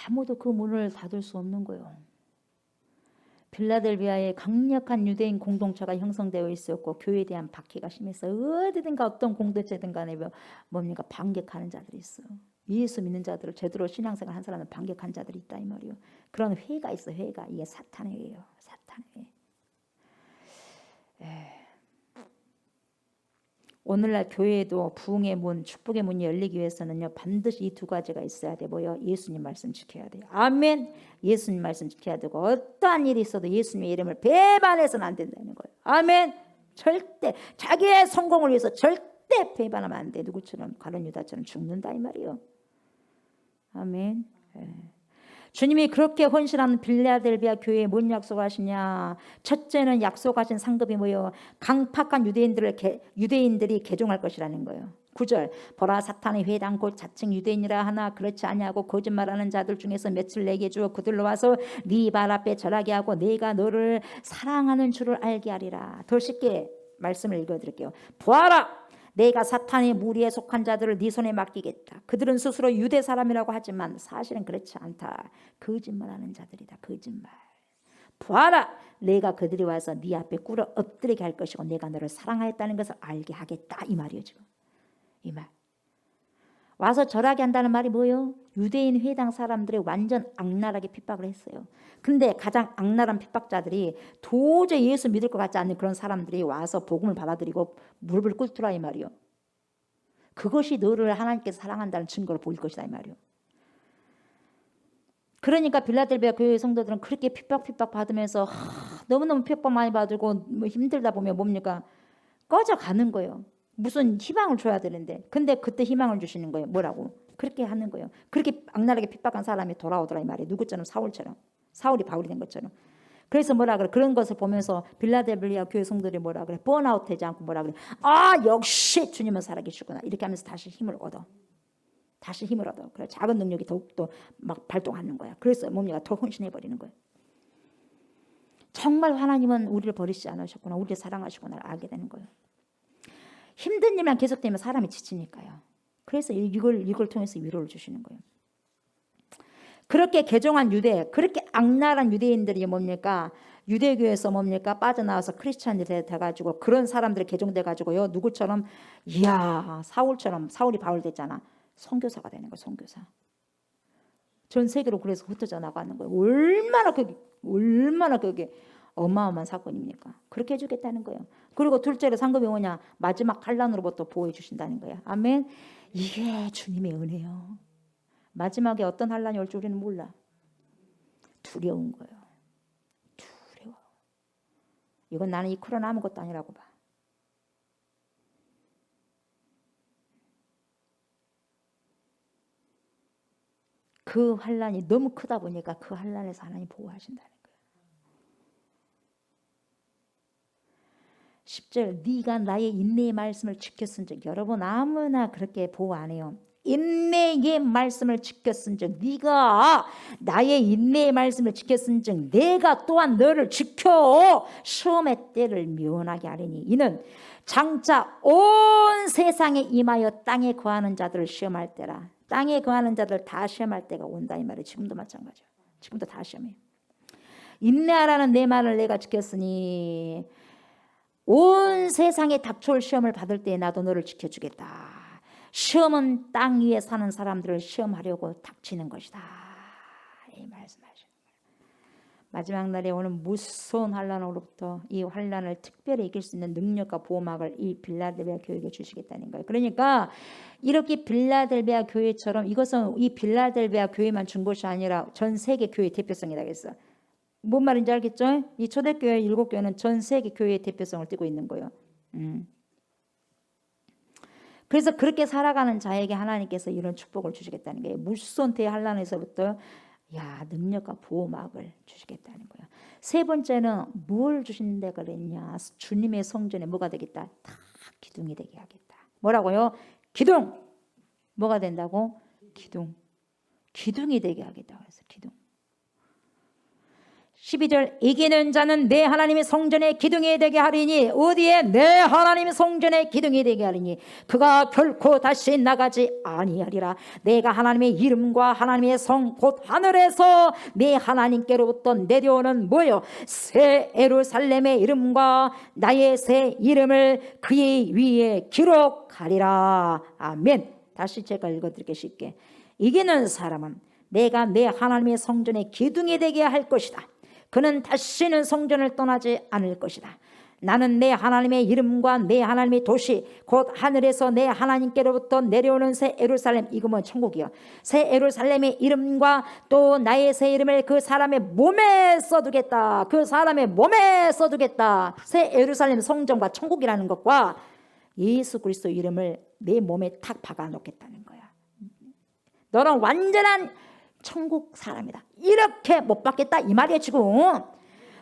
아무도 그 문을 닫을 수 없는 거예요. 빌라델비아에 강력한 유대인 공동체가 형성되어 있었고 교회에 대한 박해가 심했어요. 어디든가 어떤 공동체든 간에 뭡니까? 반격하는 자들이 있어요. 예수 믿는 자들을 제대로 신앙생활 한 사람은 반격한 자들이 있다 이 말이에요. 그런 회가 있어. 회가. 이게 사탄의 회예요. 사탄의 회. 오늘날 교회에도 부흥의 문, 축복의 문이 열리기 위해서는요 반드시 이 두 가지가 있어야 돼. 뭐요? 예수님 말씀 지켜야 돼요. 아멘. 예수님 말씀 지켜야 되고 어떠한 일이 있어도 예수님의 이름을 배반해서는 안 된다는 거예요. 아멘. 절대 자기의 성공을 위해서 절대 배반하면 안 돼. 누구처럼 가룟 유다처럼 죽는다 이 말이에요. 아멘. 주님이 그렇게 헌신하는 빌라델비아 교회에 뭔 약속을 하시냐. 첫째는 약속하신 상급이 뭐예요? 강팍한 유대인들이 개종할 것이라는 거예요. 9절 보라 사탄의 회당 곧 자칭 유대인이라 하나 그렇지 아니하고 거짓말하는 자들 중에서 몇을 내게 주어 그들로 와서 네 발 앞에 절하게 하고 내가 너를 사랑하는 줄을 알게 하리라. 더 쉽게 말씀을 읽어드릴게요. 보아라 내가 사탄의 무리에 속한 자들을 네 손에 맡기겠다. 그들은 스스로 유대 사람이라고 하지만 사실은 그렇지 않다. 거짓말하는 자들이다. 거짓말. 보아라, 내가 그들이 와서 네 앞에 꿇어 엎드리게 할 것이고 내가 너를 사랑하였다는 것을 알게 하겠다, 이 말이에요. 지금 이 말. 와서 절하게 한다는 말이 뭐예요? 유대인 회당 사람들이 완전 악랄하게 핍박을 했어요. 근데 가장 악랄한 핍박자들이 도저히 예수 믿을 것 같지 않는 그런 사람들이 와서 복음을 받아들이고 무릎을 꿇더라, 이 말이요. 그것이 너를 하나님께서 사랑한다는 증거를 보일 것이다, 이 말이요. 그러니까 빌라델비아 교회 성도들은 그렇게 핍박 받으면서 너무너무 핍박 많이 받고 뭐 힘들다 보면 뭡니까? 꺼져가는 거예요. 무슨 희망을 줘야 되는데, 근데 그때 희망을 주시는 거예요. 뭐라고? 그렇게 하는 거예요. 그렇게 악랄하게 핍박한 사람이 돌아오더라, 이 말이에요. 누구처럼? 사울처럼. 사울이 바울이 된 것처럼. 그래서 뭐라 그래? 그런 것을 보면서 빌라델비아 교회 성도들이 뭐라 그래? 번아웃 되지 않고 뭐라 그래? 아, 역시 주님은 살아계시구나. 이렇게 하면서 다시 힘을 얻어. 다시 힘을 얻어. 그래, 작은 능력이 더욱더 막 발동하는 거야. 그래서 뭡니까? 더 헌신해 버리는 거예요. 정말 하나님은 우리를 버리지 않으셨구나, 우리를 사랑하시구나를 알게 되는 거예요. 힘든 일만 계속되면 사람이 지치니까요. 그래서 이걸 통해서 위로를 주시는 거예요. 그렇게 개종한 유대, 그렇게 악랄한 유대인들이 뭡니까? 유대교에서 뭡니까? 빠져나와서 크리스찬이 돼가지고 그런 사람들이 개종돼가지고요. 누구처럼? 이야, 사울처럼. 사울이 바울 됐잖아. 선교사가 되는 거예요. 선교사. 전 세계로 그래서 흩어져 나가는 거예요. 얼마나 그게 어마어마한 사건입니까? 그렇게 해주겠다는 거예요. 그리고 둘째로 상급이 뭐냐? 마지막 환난으로부터 보호해 주신다는 거예요. 아멘. 이게 주님의 은혜요. 마지막에 어떤 환난이 올지 우리는 몰라. 두려운 거예요. 두려워. 이건 나는 이 코로나 아무것도 아니라고 봐. 그 환난이 너무 크다 보니까 그 환난에서 하나님 보호하신다는 거예요. 10절, 네가 나의 인내의 말씀을 지켰은즉. 여러분 아무나 그렇게 보호 안 해요. 인내의 말씀을 지켰은즉, 네가 나의 인내의 말씀을 지켰은즉 내가 또한 너를 지켜 시험의 때를 면하게 하리니 이는 장차 온 세상에 임하여 땅에 거하는 자들을 시험할 때라. 땅에 거하는 자들 다 시험할 때가 온다, 이 말이에요. 지금도 마찬가지예요. 지금도 다 시험해요. 인내하라는 내 말을 내가 지켰으니 온 세상에 닥쳐올 시험을 받을 때에 나도 너를 지켜주겠다. 시험은 땅 위에 사는 사람들을 시험하려고 닥치는 것이다, 이 말씀하시는 거예요. 마지막 날에 오는 무서운 환난으로부터 이 환난을 특별히 이길 수 있는 능력과 보호막을 이 빌라델비아 교회에 주시겠다는 거예요. 그러니까 이렇게 빌라델비아 교회처럼, 이것은 이 빌라델비아 교회만 준 것이 아니라 전 세계 교회의 대표성이라고 했어요. 뭔 말인지 알겠죠? 이 초대교회 7교회는 전 세계 교회의 대표성을 띠고 있는 거예요. 그래서 그렇게 살아가는 자에게 하나님께서 이런 축복을 주시겠다는 거예요. 무수한 대환란에서부터 능력과 보호막을 주시겠다는 거예요. 세 번째는 뭘 주신다 그랬냐? 주님의 성전에 뭐가 되겠다? 다 기둥이 되게 하겠다. 뭐라고요? 기둥. 뭐가 된다고? 기둥. 기둥이 되게 하겠다 그래서 기둥. 12절, 이기는 자는 내 하나님의 성전에 기둥이 되게 하리니. 어디에? 내 하나님의 성전에 기둥이 되게 하리니 그가 결코 다시 나가지 아니하리라. 내가 하나님의 이름과 하나님의 성 곧 하늘에서 내 하나님께로부터 내려오는 뭐요? 새 예루살렘의 이름과 나의 새 이름을 그의 위에 기록하리라. 아멘. 다시 제가 읽어드릴게요. 쉽게. 이기는 사람은 내가 내 하나님의 성전에 기둥이 되게 할 것이다. 그는 다시는 성전을 떠나지 않을 것이다. 나는 내 하나님의 이름과 내 하나님의 도시 곧 하늘에서 내 하나님께로부터 내려오는 새 예루살렘, 이거 뭐 천국이요. 새 예루살렘의 이름과 또 나의 새 이름을 그 사람의 몸에 써두겠다. 그 사람의 몸에 써두겠다. 새 예루살렘 성전과 천국이라는 것과 예수 그리스도 이름을 내 몸에 탁 박아 놓겠다는 거야. 너는 완전한 천국 사람이다. 이렇게 못 받겠다 이 말이에요. 지금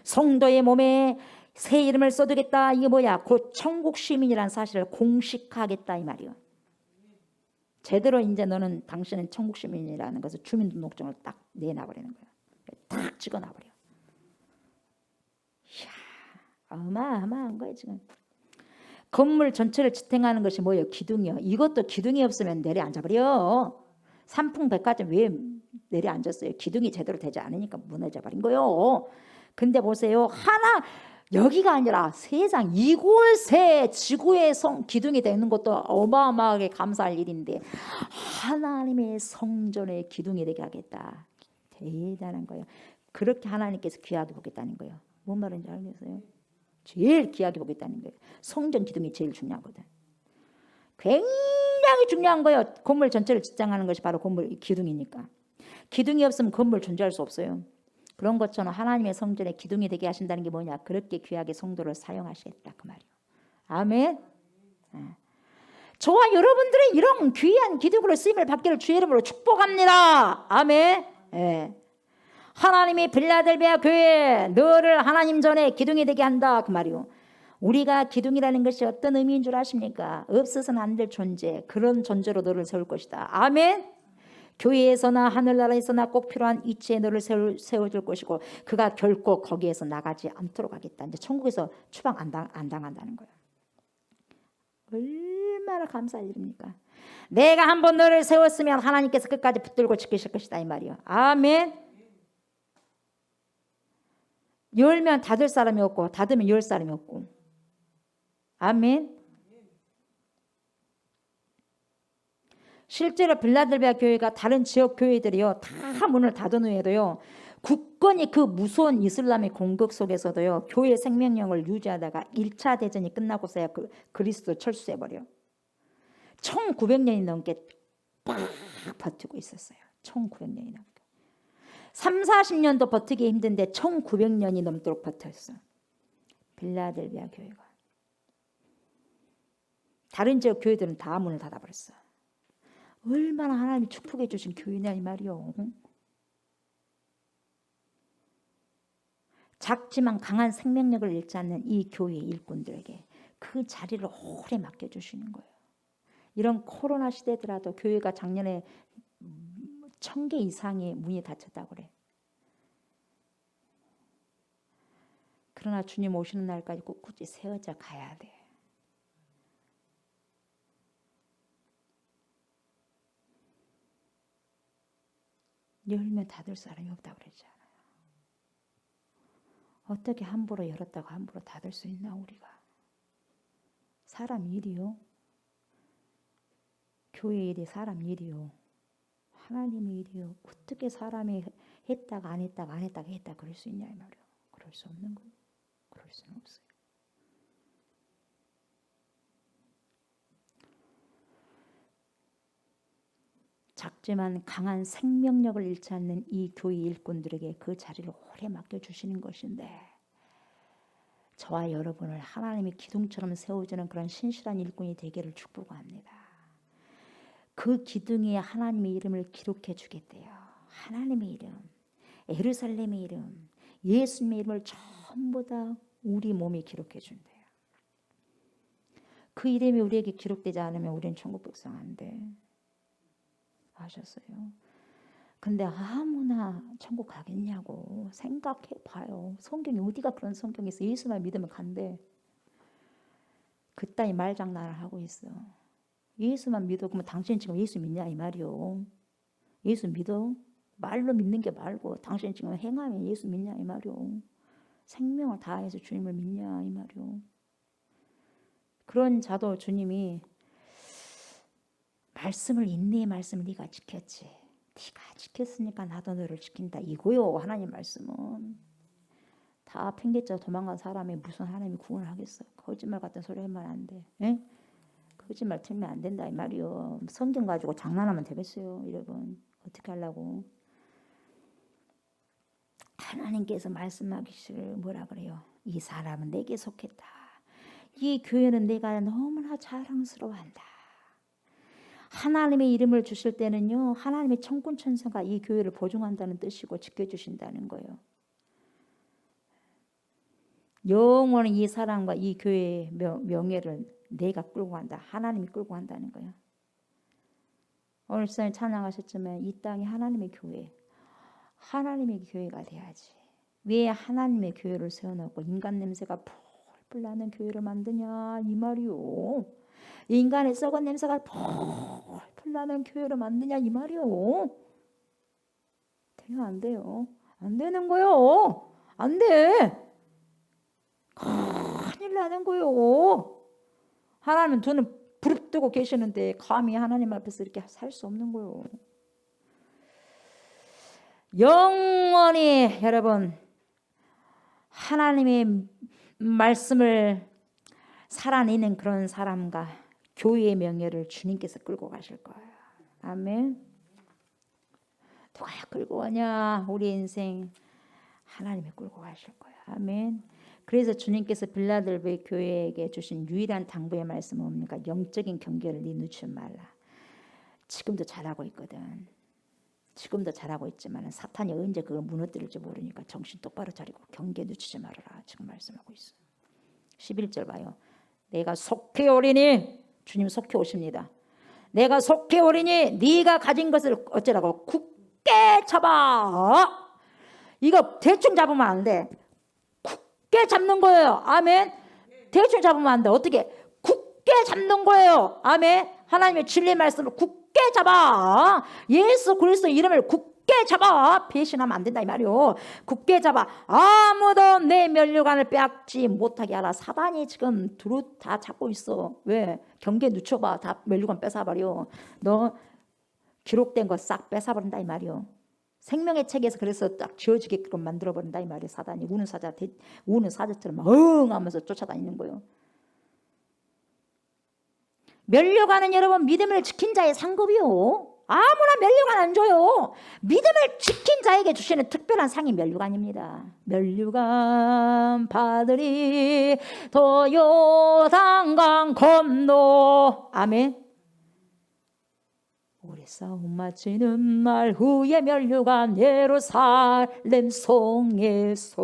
성도의 몸에 새 이름을 써두겠다. 이게 뭐야? 곧 천국 시민이라는 사실을 공식화하겠다 이 말이에요. 제대로 이제 너는 당신은 천국 시민이라는 것을 주민등록증을 딱 내놔버리는 거야. 딱 찍어놔버려. 이야, 어마어마한 거예요 지금. 건물 전체를 지탱하는 것이 뭐예요? 기둥이요. 이것도 기둥이 없으면 내려앉아버려. 삼풍백화점 왜 내려앉았어요? 기둥이 제대로 되지 않으니까 무너져 버린 거예요. 근데 보세요. 여기가 아니라 세상 이곳에 지구의 기둥이 되는 것도 어마어마하게 감사할 일인데 하나님의 성전의 기둥이 되게 하겠다. 대단한 거예요. 그렇게 하나님께서 귀하게 보겠다는 거예요. 뭔 말인지 알겠어요? 제일 귀하게 보겠다는 거예요. 성전 기둥이 제일 중요하거든. 굉장히 중요한 거예요. 건물 전체를 지탱하는 것이 바로 건물 기둥이니까. 기둥이 없으면 건물 존재할 수 없어요. 그런 것처럼 하나님의 성전에 기둥이 되게 하신다는 게 뭐냐? 그렇게 귀하게 성도를 사용하시겠다 그 말이에요. 아멘. 저와 여러분들의 이런 귀한 기둥으로 쓰임을 받기를 주의 이름으로 축복합니다. 아멘. 하나님이 빌라델비아 교회 너를 하나님 전에 기둥이 되게 한다 그 말이요. 우리가 기둥이라는 것이 어떤 의미인 줄 아십니까? 없어서는 안 될 존재, 그런 존재로 너를 세울 것이다. 아멘. 교회에서나 하늘나라에서나 꼭 필요한 위치에 너를 세워줄 것이고 그가 결코 거기에서 나가지 않도록 하겠다. 이제 천국에서 추방 안 당한다는 거예요. 얼마나 감사할 일입니까? 내가 한번 너를 세웠으면 하나님께서 끝까지 붙들고 지키실 것이다 이 말이요. 아멘. 열면 닫을 사람이 없고 닫으면 열 사람이 없고. 아멘. 실제로 빌라델비아 교회가 다른 지역 교회들이요 다 문을 닫은 후에도요 굳건히 그 무서운 이슬람의 공격 속에서도요 교회 생명력을 유지하다가 1차 대전이 끝나고서야 그리스도 철수해버려. 1900년이 넘게 빡 버티고 있었어요. 1900년이 넘게. 30-40년도 버티기 힘든데 1900년이 넘도록 버텼어. 빌라델비아 교회가. 다른 지역 교회들은 다 문을 닫아버렸어. 얼마나 하나님이 축복해 주신 교회냐 이 말이요. 작지만 강한 생명력을 잃지 않는 이 교회 일꾼들에게 그 자리를 오래 맡겨주시는 거예요. 이런 코로나 시대더라도 교회가 작년에 1000개 이상의 문이 닫혔다고 그래. 그러나 주님 오시는 날까지 꿋꿋이 세워져 가야 돼. 열면 닫을 사람이 없다고 그랬잖아요. 어떻게 함부로 열었다고 함부로 닫을 수 있나 우리가. 사람 일이요. 교회 일이 사람 일이요. 하나님의 일이요. 어떻게 사람이 했다가 안 했다가 안 했다가 했다 그럴 수 있냐 이 말이요. 그럴 수 없는 거예요. 그럴 수는 없어요. 작지만 강한 생명력을 잃지 않는 이 교회 일꾼들에게 그 자리를 오래 맡겨주시는 것인데 저와 여러분을 하나님의 기둥처럼 세워주는 그런 신실한 일꾼이 되기를 축복합니다. 그 기둥에 하나님의 이름을 기록해 주겠대요. 하나님의 이름, 예루살렘의 이름, 예수님의 이름을 전부 다 우리 몸에 기록해 준대요. 그 이름이 우리에게 기록되지 않으면 우리는 천국 백성 안 돼. 아셨어요? 근데 아무나 천국 가겠냐고 생각해 봐요. 성경이 어디가 그런 성경이 있어. 예수만 믿으면 간대. 그따위 말장난을 하고 있어. 예수만 믿어. 그러면 당신 지금 예수 믿냐 이 말이요. 예수 믿어? 말로 믿는 게 말고 당신 지금 행하면 예수 믿냐 이 말이요. 생명을 다해서 주님을 믿냐 이 말이요. 그런 자도 주님이 말씀을 인내의 말씀을 네가 지켰지. 네가 지켰으니까 나도 너를 지킨다 이거요. 하나님 말씀은 다 팽개쳐 도망간 사람이 무슨 하나님이 구원하겠어. 거짓말 같은 소리 하면 안 돼. 에? 거짓말 틀면 안 된다 이 말이요. 성경 가지고 장난하면 되겠어요. 여러분 어떻게 하려고. 하나님께서 말씀하기를 뭐라 그래요. 이 사람은 내게 속했다. 이 교회는 내가 너무나 자랑스러워한다. 하나님의 이름을 주실 때는요. 하나님의 천군 천사가 이 교회를 보증한다는 뜻이고 지켜주신다는 거예요. 영원히 이 사람과 이 교회의 명예를 내가 끌고 간다. 하나님이 끌고 간다는 거예요. 오늘 시간에 찬양하셨지만 이 땅이 하나님의 교회, 하나님의 교회가 돼야지. 왜 하나님의 교회를 세워놓고 인간 냄새가 풀풀 나는 교회를 만드냐 이 말이요. 인간의 썩은 냄새가 풀풀 나는 교회를 만드냐 이 말이요. 되면 안 돼요. 안 되는 거요. 안 돼. 큰일 나는 거요. 하나님은 저는 부릅뜨고 계시는데 감히 하나님 앞에서 이렇게 살 수 없는 거요. 영원히 여러분 하나님의 말씀을 살아내는 그런 사람과 교회의 명예를 주님께서 끌고 가실 거예요. 아멘. 누가 끌고 가냐? 우리 인생 하나님이 끌고 가실 거예요. 아멘. 그래서 주님께서 빌라델비아 교회에게 주신 유일한 당부의 말씀은 뭡니까? 영적인 경계를 네 늦추지 말라. 지금도 잘하고 있거든. 지금도 잘하고 있지만 사탄이 언제 그걸 무너뜨릴지 모르니까 정신 똑바로 차리고 경계 늦추지 말아라. 지금 말씀하고 있어요. 11절 봐요. 내가 속히 오리니, 주님 속히 오십니다. 내가 속히 오리니 네가 가진 것을 어쩌라고? 굳게 잡아. 이거 대충 잡으면 안 돼. 굳게 잡는 거예요. 아멘. 대충 잡으면 안 돼. 어떻게? 굳게 잡는 거예요. 아멘. 하나님의 진리의 말씀을 굳게 잡아. 예수 그리스도 이름을 굳게 잡아. 배신하면 안 된다 이 말이요. 굳게 잡아. 아무도 내 면류관을 빼앗지 못하게 하라. 사단이 지금 두루 다 잡고 있어. 왜? 경계 늦춰봐. 다 면류관 뺏어버려. 너 기록된 거 싹 뺏어버린다 이 말이요. 생명의 책에서 그래서 딱 지어지게끔 만들어버린다 이 말이에요. 사단이 우는 사자처럼 엉 하면서 쫓아다니는 거예요. 면류관은 여러분 믿음을 지킨 자의 상급이요. 아무나 면류관 안 줘요. 믿음을 지킨 자에게 주시는 특별한 상이 면류관입니다. 면류관 받으리 더 요단강 건너. 아멘. 우리 싸움 마치는 날 후에 면류관 예루살렘 성에서.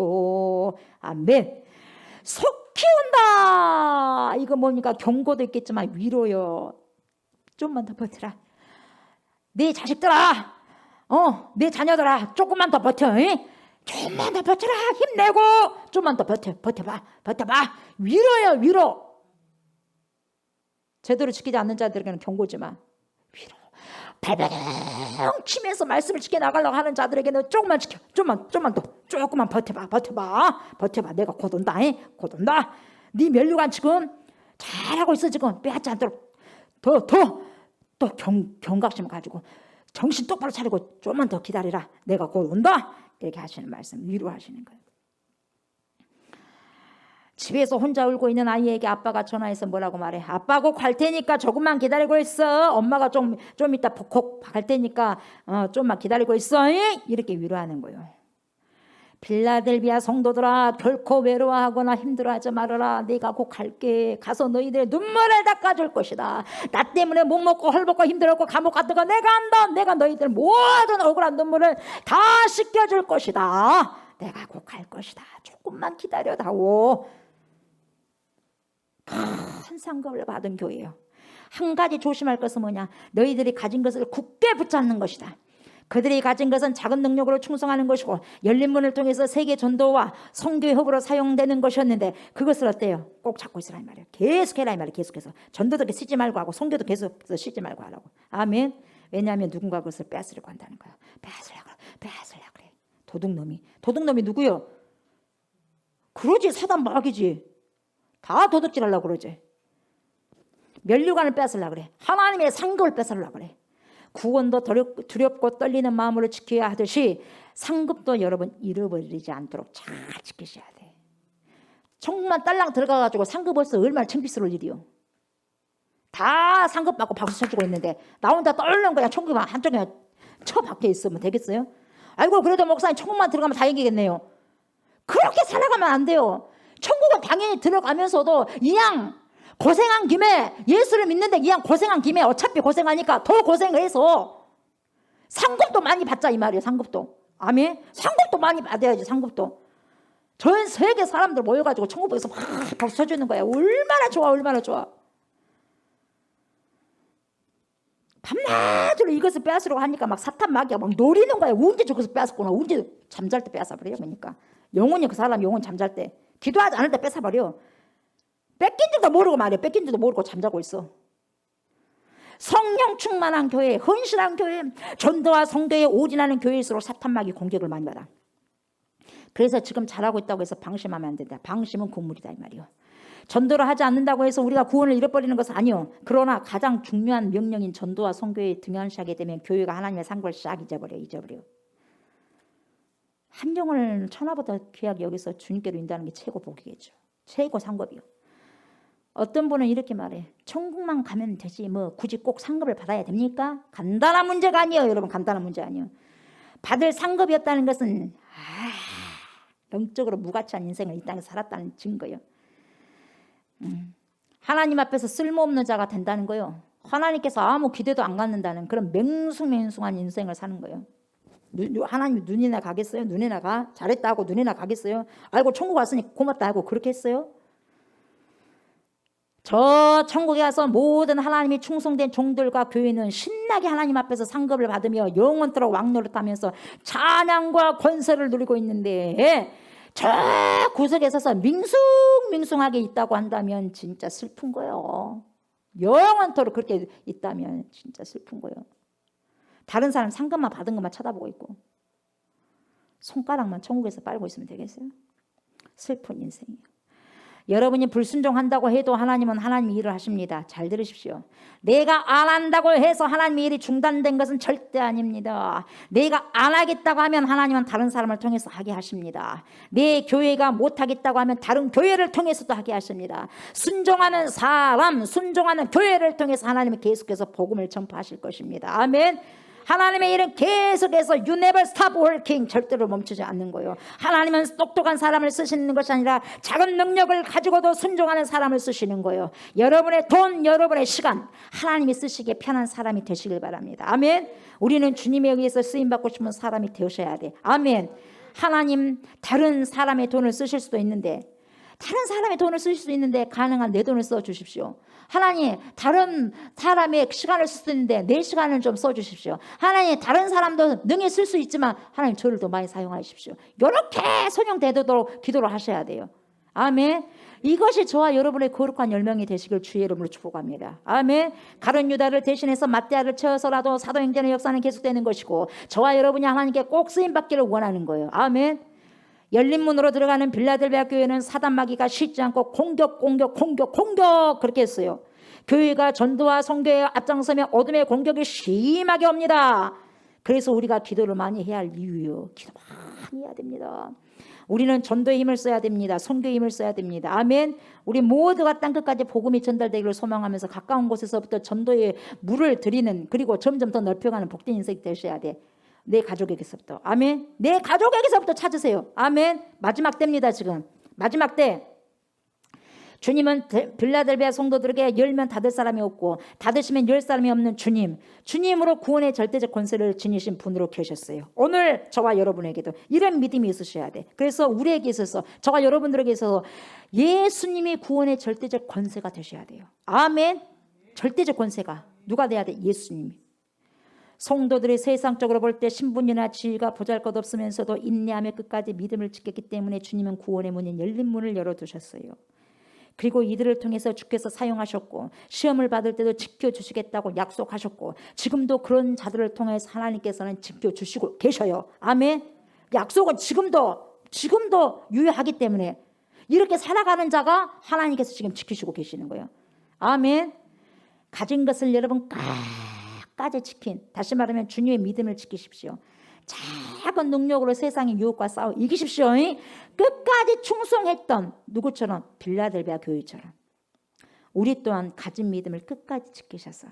아멘. 속히 온다. 이거 뭡니까? 경고도 있겠지만 위로요. 좀만 더 버텨라. 네 자식들아, 네 자녀들아, 조금만 더 버텨. 좀만 더 버텨라. 힘내고 좀만 더 버텨봐. 위로요, 위로. 제대로 지키지 않는 자들에게는 경고지만 위로. 발버둥 치면서 말씀을 지켜나가려고 하는 자들에게는 조금만 지켜. 조금만 더. 조금만 버텨봐. 내가 곧 온다. 곧 온다. 네 면류관 지금 잘하고 있어. 지금 빼앗지 않도록 더 경각심 가지고 정신 똑바로 차리고 조금만 더 기다리라. 내가 곧 온다. 이렇게 하시는 말씀, 위로하시는 거예요. 집에서 혼자 울고 있는 아이에게 아빠가 전화해서 뭐라고 말해? 아빠 곧 갈 테니까 조금만 기다리고 있어. 엄마가 좀 이따 곧 갈 테니까 좀만 기다리고 있어. 이렇게 위로하는 거예요. 빌라델비아 성도들아, 결코 외로워하거나 힘들어하지 말아라. 내가 곧 갈게. 가서 너희들의 눈물을 닦아줄 것이다. 나 때문에 못 먹고 헐벗고 힘들었고 감옥 갔던 거 내가 안다. 내가 너희들 모든 억울한 눈물을 다 씻겨줄 것이다. 내가 곧 갈 것이다. 조금만 기다려다오. 큰 상급을 받은 교회예요. 한 가지 조심할 것은 뭐냐? 너희들이 가진 것을 굳게 붙잡는 것이다. 그들이 가진 것은 작은 능력으로 충성하는 것이고 열린 문을 통해서 세계 전도와 선교의 허브로 사용되는 것이었는데 그것을 어때요? 꼭 잡고 있으라 이 말이에요. 계속해라 이 말이에요. 계속해서 전도도 쉬지 말고 하고 선교도 계속해서 쉬지 말고 하라고. 아멘. 왜냐하면 누군가 그것을 빼앗으려고 한다는 거야. 빼앗으려고 그래. 도둑놈이 누구요? 그러지. 사단 마귀지. 다 도둑질하려고 그러지. 면류관을 뺏으려고 그래. 하나님의 상급을 뺏으려고 그래. 구원도 두렵고 떨리는 마음으로 지켜야 하듯이 상급도 여러분 잃어버리지 않도록 잘 지키셔야 돼. 천국만 딸랑 들어가가지고 상급 벌써 얼마나 창피스러울 일이요. 다 상급 받고 박수 쳐주고 있는데 나 혼자 떨렁 그냥 천국만 한쪽에 처박혀 있으면 되겠어요? 아이고 그래도 목사님 천국만 들어가면 다행이겠네요. 그렇게 살아가면 안 돼요. 천국은 당연히 들어가면서도 이왕 고생한 김에 예수를 믿는데 이왕 고생한 김에 어차피 고생하니까 더 고생해서 상급도 많이 받자 이 말이에요. 상급도. 아멘. 상급도 많이 받아야지. 상급도. 전 세계 사람들 모여가지고 천국에서 막 박수 쳐주는 거야. 얼마나 좋아. 밤낮으로 이것을 빼앗으려고 하니까 막 사탄 마귀가 막 노리는 거야. 언제 저것을 빼앗았구나. 언제 잠잘 때 빼앗아버려요. 그러니까 영혼이 그 사람 영혼 잠잘 때 기도하지 않을 때 뺏어버려. 뺏긴 줄도 모르고 말이야. 뺏긴 줄도 모르고 잠자고 있어. 성령 충만한 교회, 헌신한 교회, 전도와 성도에 올인하는 교회일수록 사탄 마귀 공격을 많이 받아. 그래서 지금 잘하고 있다고 해서 방심하면 안 된다. 방심은 국물이다 이 말이요. 전도를 하지 않는다고 해서 우리가 구원을 잃어버리는 것은 아니요. 그러나 가장 중요한 명령인 전도와 선교에 등한시하게 되면 교회가 하나님의 산 걸 싹 잊어버려. 한 영혼을 천하보다 귀하게 여기서 주님께로 인도하는 게 최고 복이겠죠. 최고 상급이요. 어떤 분은 이렇게 말해. 천국만 가면 되지 뭐 굳이 꼭 상급을 받아야 됩니까? 간단한 문제가 아니에요. 여러분 간단한 문제 아니에요. 받을 상급이었다는 것은 영적으로 무가치한 인생을 이 땅에서 살았다는 증거예요. 하나님 앞에서 쓸모없는 자가 된다는 거예요. 하나님께서 아무 기대도 안 갖는다는 그런 맹숭맹숭한 인생을 사는 거예요. 하나님이 눈이나 가겠어요? 눈이나 가? 잘했다 하고 눈이나 가겠어요? 알고 천국 왔으니 고맙다 하고 그렇게 했어요? 저 천국에 가서 모든 하나님이 충성된 종들과 교회는 신나게 하나님 앞에서 상급을 받으며 영원토록 왕노릇하면서 찬양과 권세를 누리고 있는데 저 구석에 서서 밍숭밍숭하게 있다고 한다면 진짜 슬픈 거예요. 영원토록 그렇게 있다면 진짜 슬픈 거예요. 다른 사람 상급만 받은 것만 쳐다보고 있고 손가락만 천국에서 빨고 있으면 되겠어요? 슬픈 인생이에요. 여러분이 불순종한다고 해도 하나님은 하나님이 일을 하십니다. 잘 들으십시오. 내가 안 한다고 해서 하나님의 일이 중단된 것은 절대 아닙니다. 내가 안 하겠다고 하면 하나님은 다른 사람을 통해서 하게 하십니다. 내 교회가 못하겠다고 하면 다른 교회를 통해서도 하게 하십니다. 순종하는 사람, 순종하는 교회를 통해서 하나님은 계속해서 복음을 전파하실 것입니다. 아멘. 하나님의 일은 계속해서 you never stop working, 절대로 멈추지 않는 거예요. 하나님은 똑똑한 사람을 쓰시는 것이 아니라 작은 능력을 가지고도 순종하는 사람을 쓰시는 거예요. 여러분의 돈, 여러분의 시간 하나님이 쓰시기에 편한 사람이 되시길 바랍니다. 아멘. 우리는 주님에 의해서 쓰임받고 싶은 사람이 되셔야 돼. 아멘. 하나님 다른 사람의 돈을 쓰실 수도 있는데 다른 사람의 돈을 쓰실 수 있는데 가능한 내 돈을 써주십시오. 하나님 다른 사람의 시간을 쓸 수 있는데 내 시간을 좀 써주십시오. 하나님 다른 사람도 능히 쓸 수 있지만 하나님 저를 더 많이 사용하십시오. 이렇게 선용되도록 기도를 하셔야 돼요. 아멘. 이것이 저와 여러분의 거룩한 열명이 되시길 주의 이름으로 축복합니다. 아멘. 가룟 유다를 대신해서 마띠아를 채워서라도 사도행전의 역사는 계속되는 것이고 저와 여러분이 하나님께 꼭 쓰임받기를 원하는 거예요. 아멘. 열린 문으로 들어가는 빌라델비아 교회는 사단 마귀가 쉬지 않고 공격 그렇게 했어요. 교회가 전도와 선교에 앞장서면 어둠의 공격이 심하게 옵니다. 그래서 우리가 기도를 많이 해야 할 이유요. 기도 많이 해야 됩니다. 우리는 전도에 힘을 써야 됩니다. 선교에 힘을 써야 됩니다. 아멘. 우리 모두가 땅끝까지 복음이 전달되기를 소망하면서 가까운 곳에서부터 전도에 물을 들이는 그리고 점점 더 넓혀가는 복된 인생이 되셔야 돼. 내 가족에게서부터. 아멘. 내 가족에게서부터 찾으세요. 아멘. 마지막 때입니다. 지금 마지막 때. 주님은 빌라델비아 성도들에게 열면 닫을 사람이 없고 닫으시면 열 사람이 없는 주님으로 구원의 절대적 권세를 지니신 분으로 계셨어요. 오늘 저와 여러분에게도 이런 믿음이 있으셔야 돼. 그래서 우리에게 있어서 저와 여러분들에게 있어서 예수님이 구원의 절대적 권세가 되셔야 돼요. 아멘. 절대적 권세가 누가 돼야 돼? 예수님이. 성도들이 세상적으로 볼 때 신분이나 지위가 보잘것없으면서도 인내하며 끝까지 믿음을 지켰기 때문에 주님은 구원의 문인 열린 문을 열어두셨어요. 그리고 이들을 통해서 주께서 사용하셨고 시험을 받을 때도 지켜주시겠다고 약속하셨고 지금도 그런 자들을 통해서 하나님께서는 지켜주시고 계셔요. 아멘. 약속은 지금도 유효하기 때문에 이렇게 살아가는 자가 하나님께서 지금 지키시고 계시는 거예요. 아멘. 가진 것을 여러분 까지 지킨, 다시 말하면 주님의 믿음을 지키십시오. 작은 능력으로 세상의 유혹과 싸워 이기십시오. 끝까지 충성했던 누구처럼? 빌라델비아 교회처럼 우리 또한 가진 믿음을 끝까지 지키셔서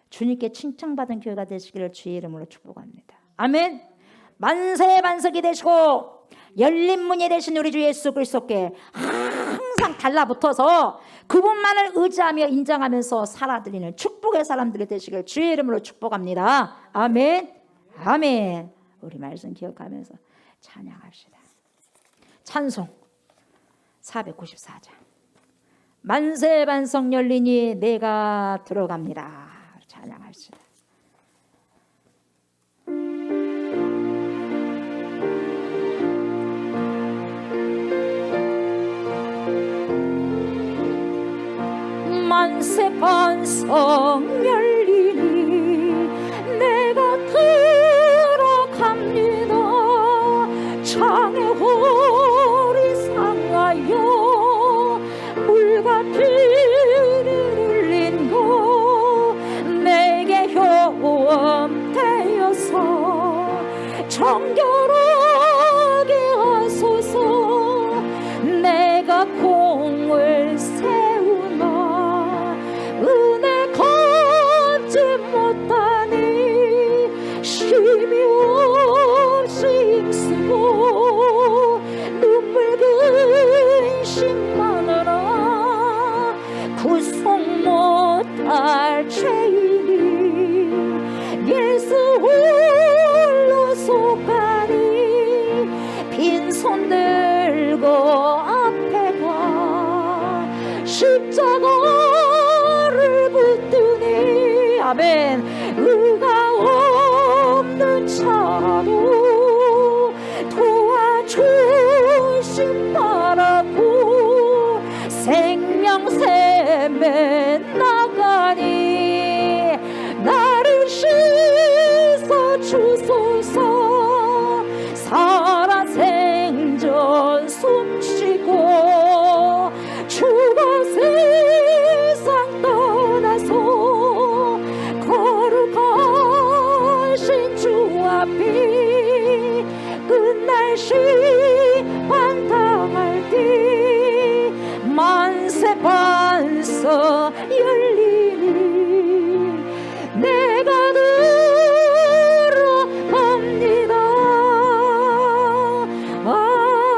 주님께 칭찬받은 교회가 되시기를 주의 이름으로 축복합니다. 아멘. 만세 반석이 되시고 열린 문이 되신 우리 주 예수 그리스도께 항상 달라붙어서 그분만을 의지하며 인정하면서 살아드리는 축복의 사람들이 되시길 주의 이름으로 축복합니다. 아멘. 아멘. 우리 말씀 기억하면서 찬양합시다. 찬송 494장. 만세 반석 열리니 내가 들어갑니다. 찬양합시다. 만세 반석 열리니 내가 들어갑니다. 창의 정결하게 하소서. 내가 공을 세우나 은혜 갚지 못하니 쉼이 없이 힘쓰고 눈물 근심하느라 구속 못할 죄인이 예수 홀로 속하니 빈손 들고 앞에 가 십자가를 붙드니 아멘. 의가 없는 자라도 도와주심 바라고 생명샘에 나가니 나를 씻어 주소서. 살아 생전 숨쉬고 죽어 세상 떠나서 거룩하신 주 앞이 끝날 심판 당할 때 만세 반석 열리니 내가 들어갑니다. 아멘.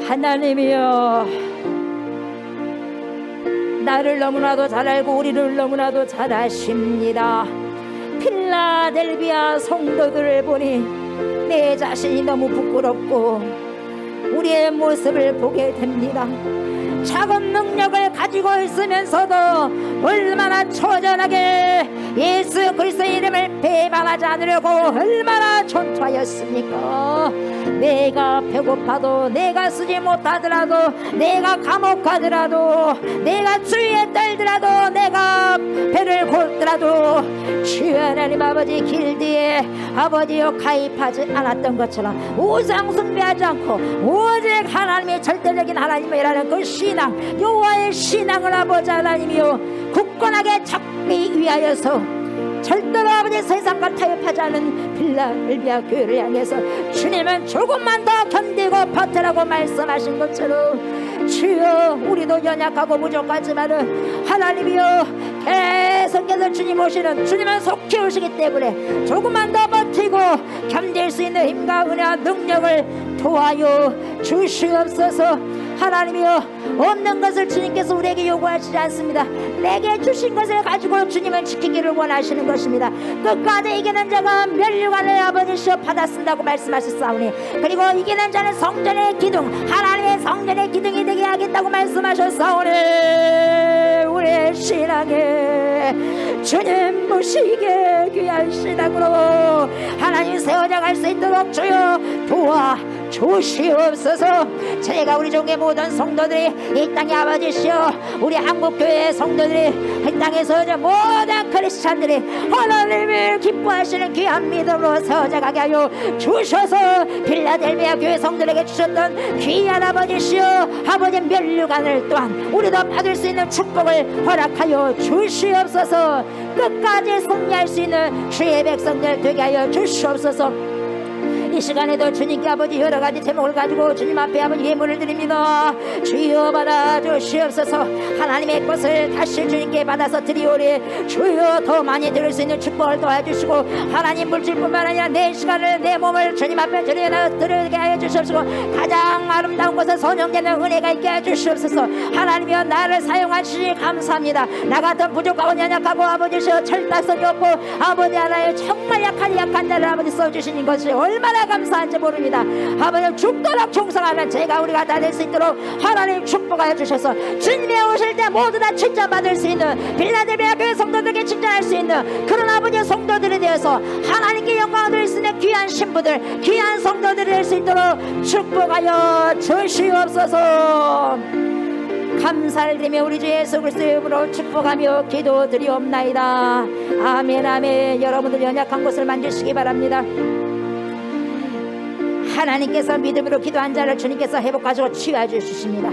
하나님이여 나를 너무나도 잘 알고 우리를 너무나도 잘 아십니다. 필라델비아 성도들을 보니 내 자신이 너무 부끄럽고 우리의 모습을 보게 됩니다. 작은 능력을 가지고 있으면서도 얼마나 초전하게 예수 그리스도의 이름을 배반하지 않으려고 얼마나 전투하였습니까? 내가 배고파도 내가 쓰지 못하더라도 내가 감옥 가더라도 내가 주위에 떨더라도 내가 배를 골더라도 주여 하나님 아버지 길 뒤에 아버지여 가입하지 않았던 것처럼 우상 숭배하지 않고 오직 하나님의 절대적인 하나님이라는 그 신앙 여호와의 신앙을 아버지 하나님이여 굳건하게 잡기 위하여서 절대로 아버지 세상과 타협하지 않은 필라델비아 교회를 향해서 주님은 조금만 더 견디고 버티라고 말씀하신 것처럼 주여 우리도 연약하고 부족하지만은 하나님이여 계속해서 주님 오시는 주님은 속 키우시기 때문에 조금만 더 버티고 견딜 수 있는 힘과 은혜와 능력을 도와요 주시옵소서. 하나님이여 없는 것을 주님께서 우리에게 요구하시지 않습니다. 내게 주신 것을 가지고 주님을 지키기를 원하시는 것입니다. 끝까지 이기는 자가 면류관을 아버지시여 받아 쓴다고 말씀하셨사오니 그리고 이기는 자는 성전의 기둥 하나님의 성전의 기둥이 되게 하겠다고 말씀하셨사오니 우리의 신앙에 주님 모시게 귀한 신앙으로 하나님 세워나갈 수 있도록 주여 도와 주시옵소서. 제가 우리 종의 모든 성도들이 이 땅의 아버지시여 우리 한국교회의 성도들이 이 땅에서 모든 크리스찬들이 하나님을 기뻐하시는 귀한 믿음으로 세워져가게 하여 주셔서 필라델비아 교회 성도들에게 주셨던 귀한 아버지시여 아버지 면류관을 또한 우리도 받을 수 있는 축복을 허락하여 주시옵소서. 끝까지 승리할 수 있는 주의 백성들 되게 하여 주시옵소서. 이 시간에도 주님께 아버지 여러가지 제목을 가지고 주님 앞에 아버지 예물을 드립니다. 주여 받아 주시옵소서. 하나님의 것을 다시 주님께 받아서 드리오리. 주여 더 많이 드릴 수 있는 축복을 도와주시고 하나님 물질뿐만 아니라 내 시간을 내 몸을 주님 앞에 드리게 하여 주시옵소서. 가장 아름다운 것은 선용되는 은혜가 있게 하여 주시옵소서. 하나님이여 나를 사용하시니 감사합니다. 나 같은 부족하고 연약하고 아버지시여 철딱선이 없고 아버지 하나의 정말 약한 자를 아버지 써주시는 것이 얼마나 감사한지 모릅니다. 아버지 죽도록 충성하면 제가 우리가 다 될 수 있도록 하나님 축복하여 주셔서 주님이 오실 때 모두 다 칭찬받을 수 있는 필라델비아 교회 성도들에게 칭찬할 수 있는 그런 아버지 성도들에 대해서 하나님께 영광을 드릴 수 있는 귀한 신부들 귀한 성도들이 될 수 있도록 축복하여 주시옵소서. 감사를 드리며 우리 주 예수 그리스도의 이름으로 축복하며 기도드리옵나이다. 아멘 아멘. 여러분들 연약한 곳을 만지시기 바랍니다. 하나님께서 믿음으로 기도한 자를 주님께서 회복하시고 치유해 주십니다.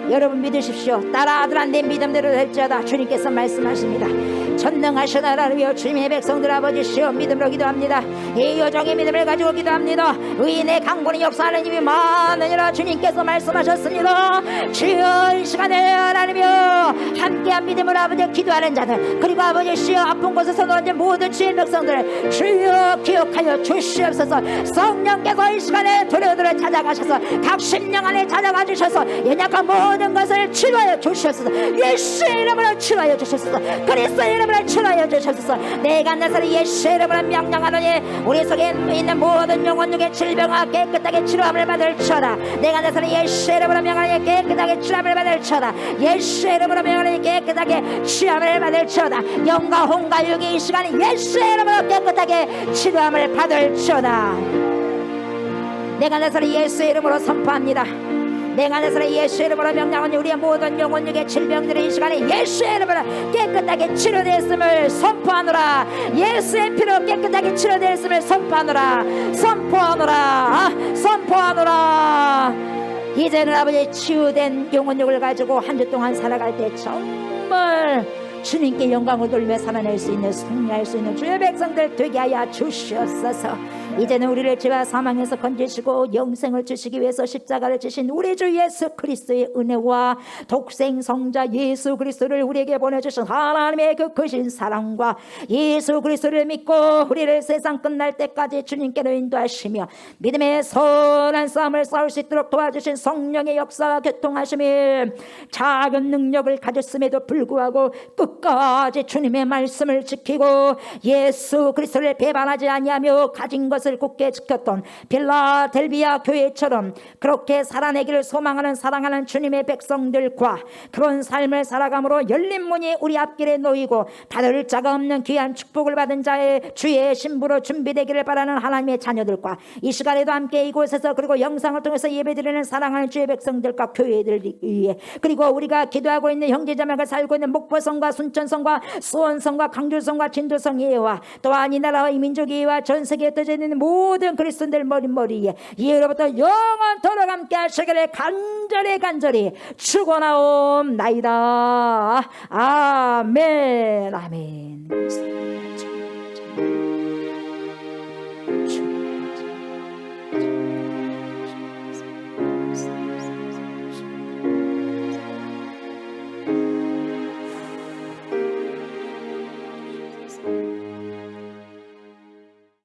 여러분 믿으십시오. 딸아 아들아 내 믿음대로 될지어다. 주님께서 말씀하십니다. 전능하신 하나님이여 주님의 백성들 아버지시여 믿음으로 기도합니다. 이 여정의 믿음을 가지고 기도합니다. 의인의 강군이 역사하는 힘이 많으니라 주님께서 말씀하셨습니다. 주여 이 시간에 하나님이여 함께한 믿음으로 아버지 기도하는 자들 그리고 아버지시여 아픈 곳에서 놓은 모든 주의 백성들을 주여 기억하여 주시옵소서. 성령께서 이 시간에 도료들을 찾아가셔서 각 심령 안에 찾아가 주셔서 연약한 모든 것을 치료하여 주시옵소서. 예수의 이름으로 치료하여 주시옵소서. 그리스도의 이름으로 치료하여 주시옵소서. 내가 나사렛 예수의 이름으로 명령하노니 우리 속에 있는 모든 영혼중의 질병아 깨끗하게 치료함을 받을지어다. 내가 나사렛 예수의 이름으로 명령하노니 깨끗하게 치료함을 받을지어다. 예수의 이름으로 명령하노니 깨끗하게 치료함을 받을지어다. 영과 혼과 육이 이 시간에 예수의 이름으로 깨끗하게 치료함을 받을지어다. 내가 나사렛 예수의 이름으로 선포합니다. 내가 나사렛 예수의 이름으로 명령하니 우리의 모든 영혼육의 질병들이 이 시간에 예수의 이름으로 깨끗하게 치료되었음을 선포하노라. 예수의 피로 깨끗하게 치료되었음을 선포하노라. 선포하노라. 이제는 아버지 치유된 영혼육을 가지고 한 주 동안 살아갈 때 정말 주님께 영광을 돌며 살아낼 수 있는 승리할 수 있는 주의 백성들 되게 하여 주시옵소서. 이제는 우리를 죄와 사망에서 건지시고 영생을 주시기 위해서 십자가를 지신 우리 주 예수 그리스도의 은혜와 독생 성자 예수 그리스도를 우리에게 보내주신 하나님의 그 크신 사랑과 예수 그리스도를 믿고 우리를 세상 끝날 때까지 주님께로 인도하시며 믿음의 선한 싸움을 싸울 수 있도록 도와주신 성령의 역사와 교통하심이 작은 능력을 가졌음에도 불구하고 끝까지 주님의 말씀을 지키고 예수 그리스도를 배반하지 아니하며 가진 것을 굳게 지켰던 필라델비아 교회처럼 그렇게 살아내기를 소망하는 사랑하는 주님의 백성들과 그런 삶을 살아감으로 열린 문이 우리 앞길에 놓이고 받을 자가 없는 귀한 축복을 받은 자의 주의 신부로 준비되기를 바라는 하나님의 자녀들과 이 시간에도 함께 이곳에서 그리고 영상을 통해서 예배드리는 사랑하는 주의 백성들과 교회들 위해 그리고 우리가 기도하고 있는 형제자매가 살고 있는 목포성과 순천성과 수원성과 강주성과 진도성이와 또한 이 나라와 이 민족이와 전 세계에 흩어져 있는 모든 그리스도인들 머리에 이후로부터 영원토록 함께 하시기를 간절히 축원하옵나이다. 아멘.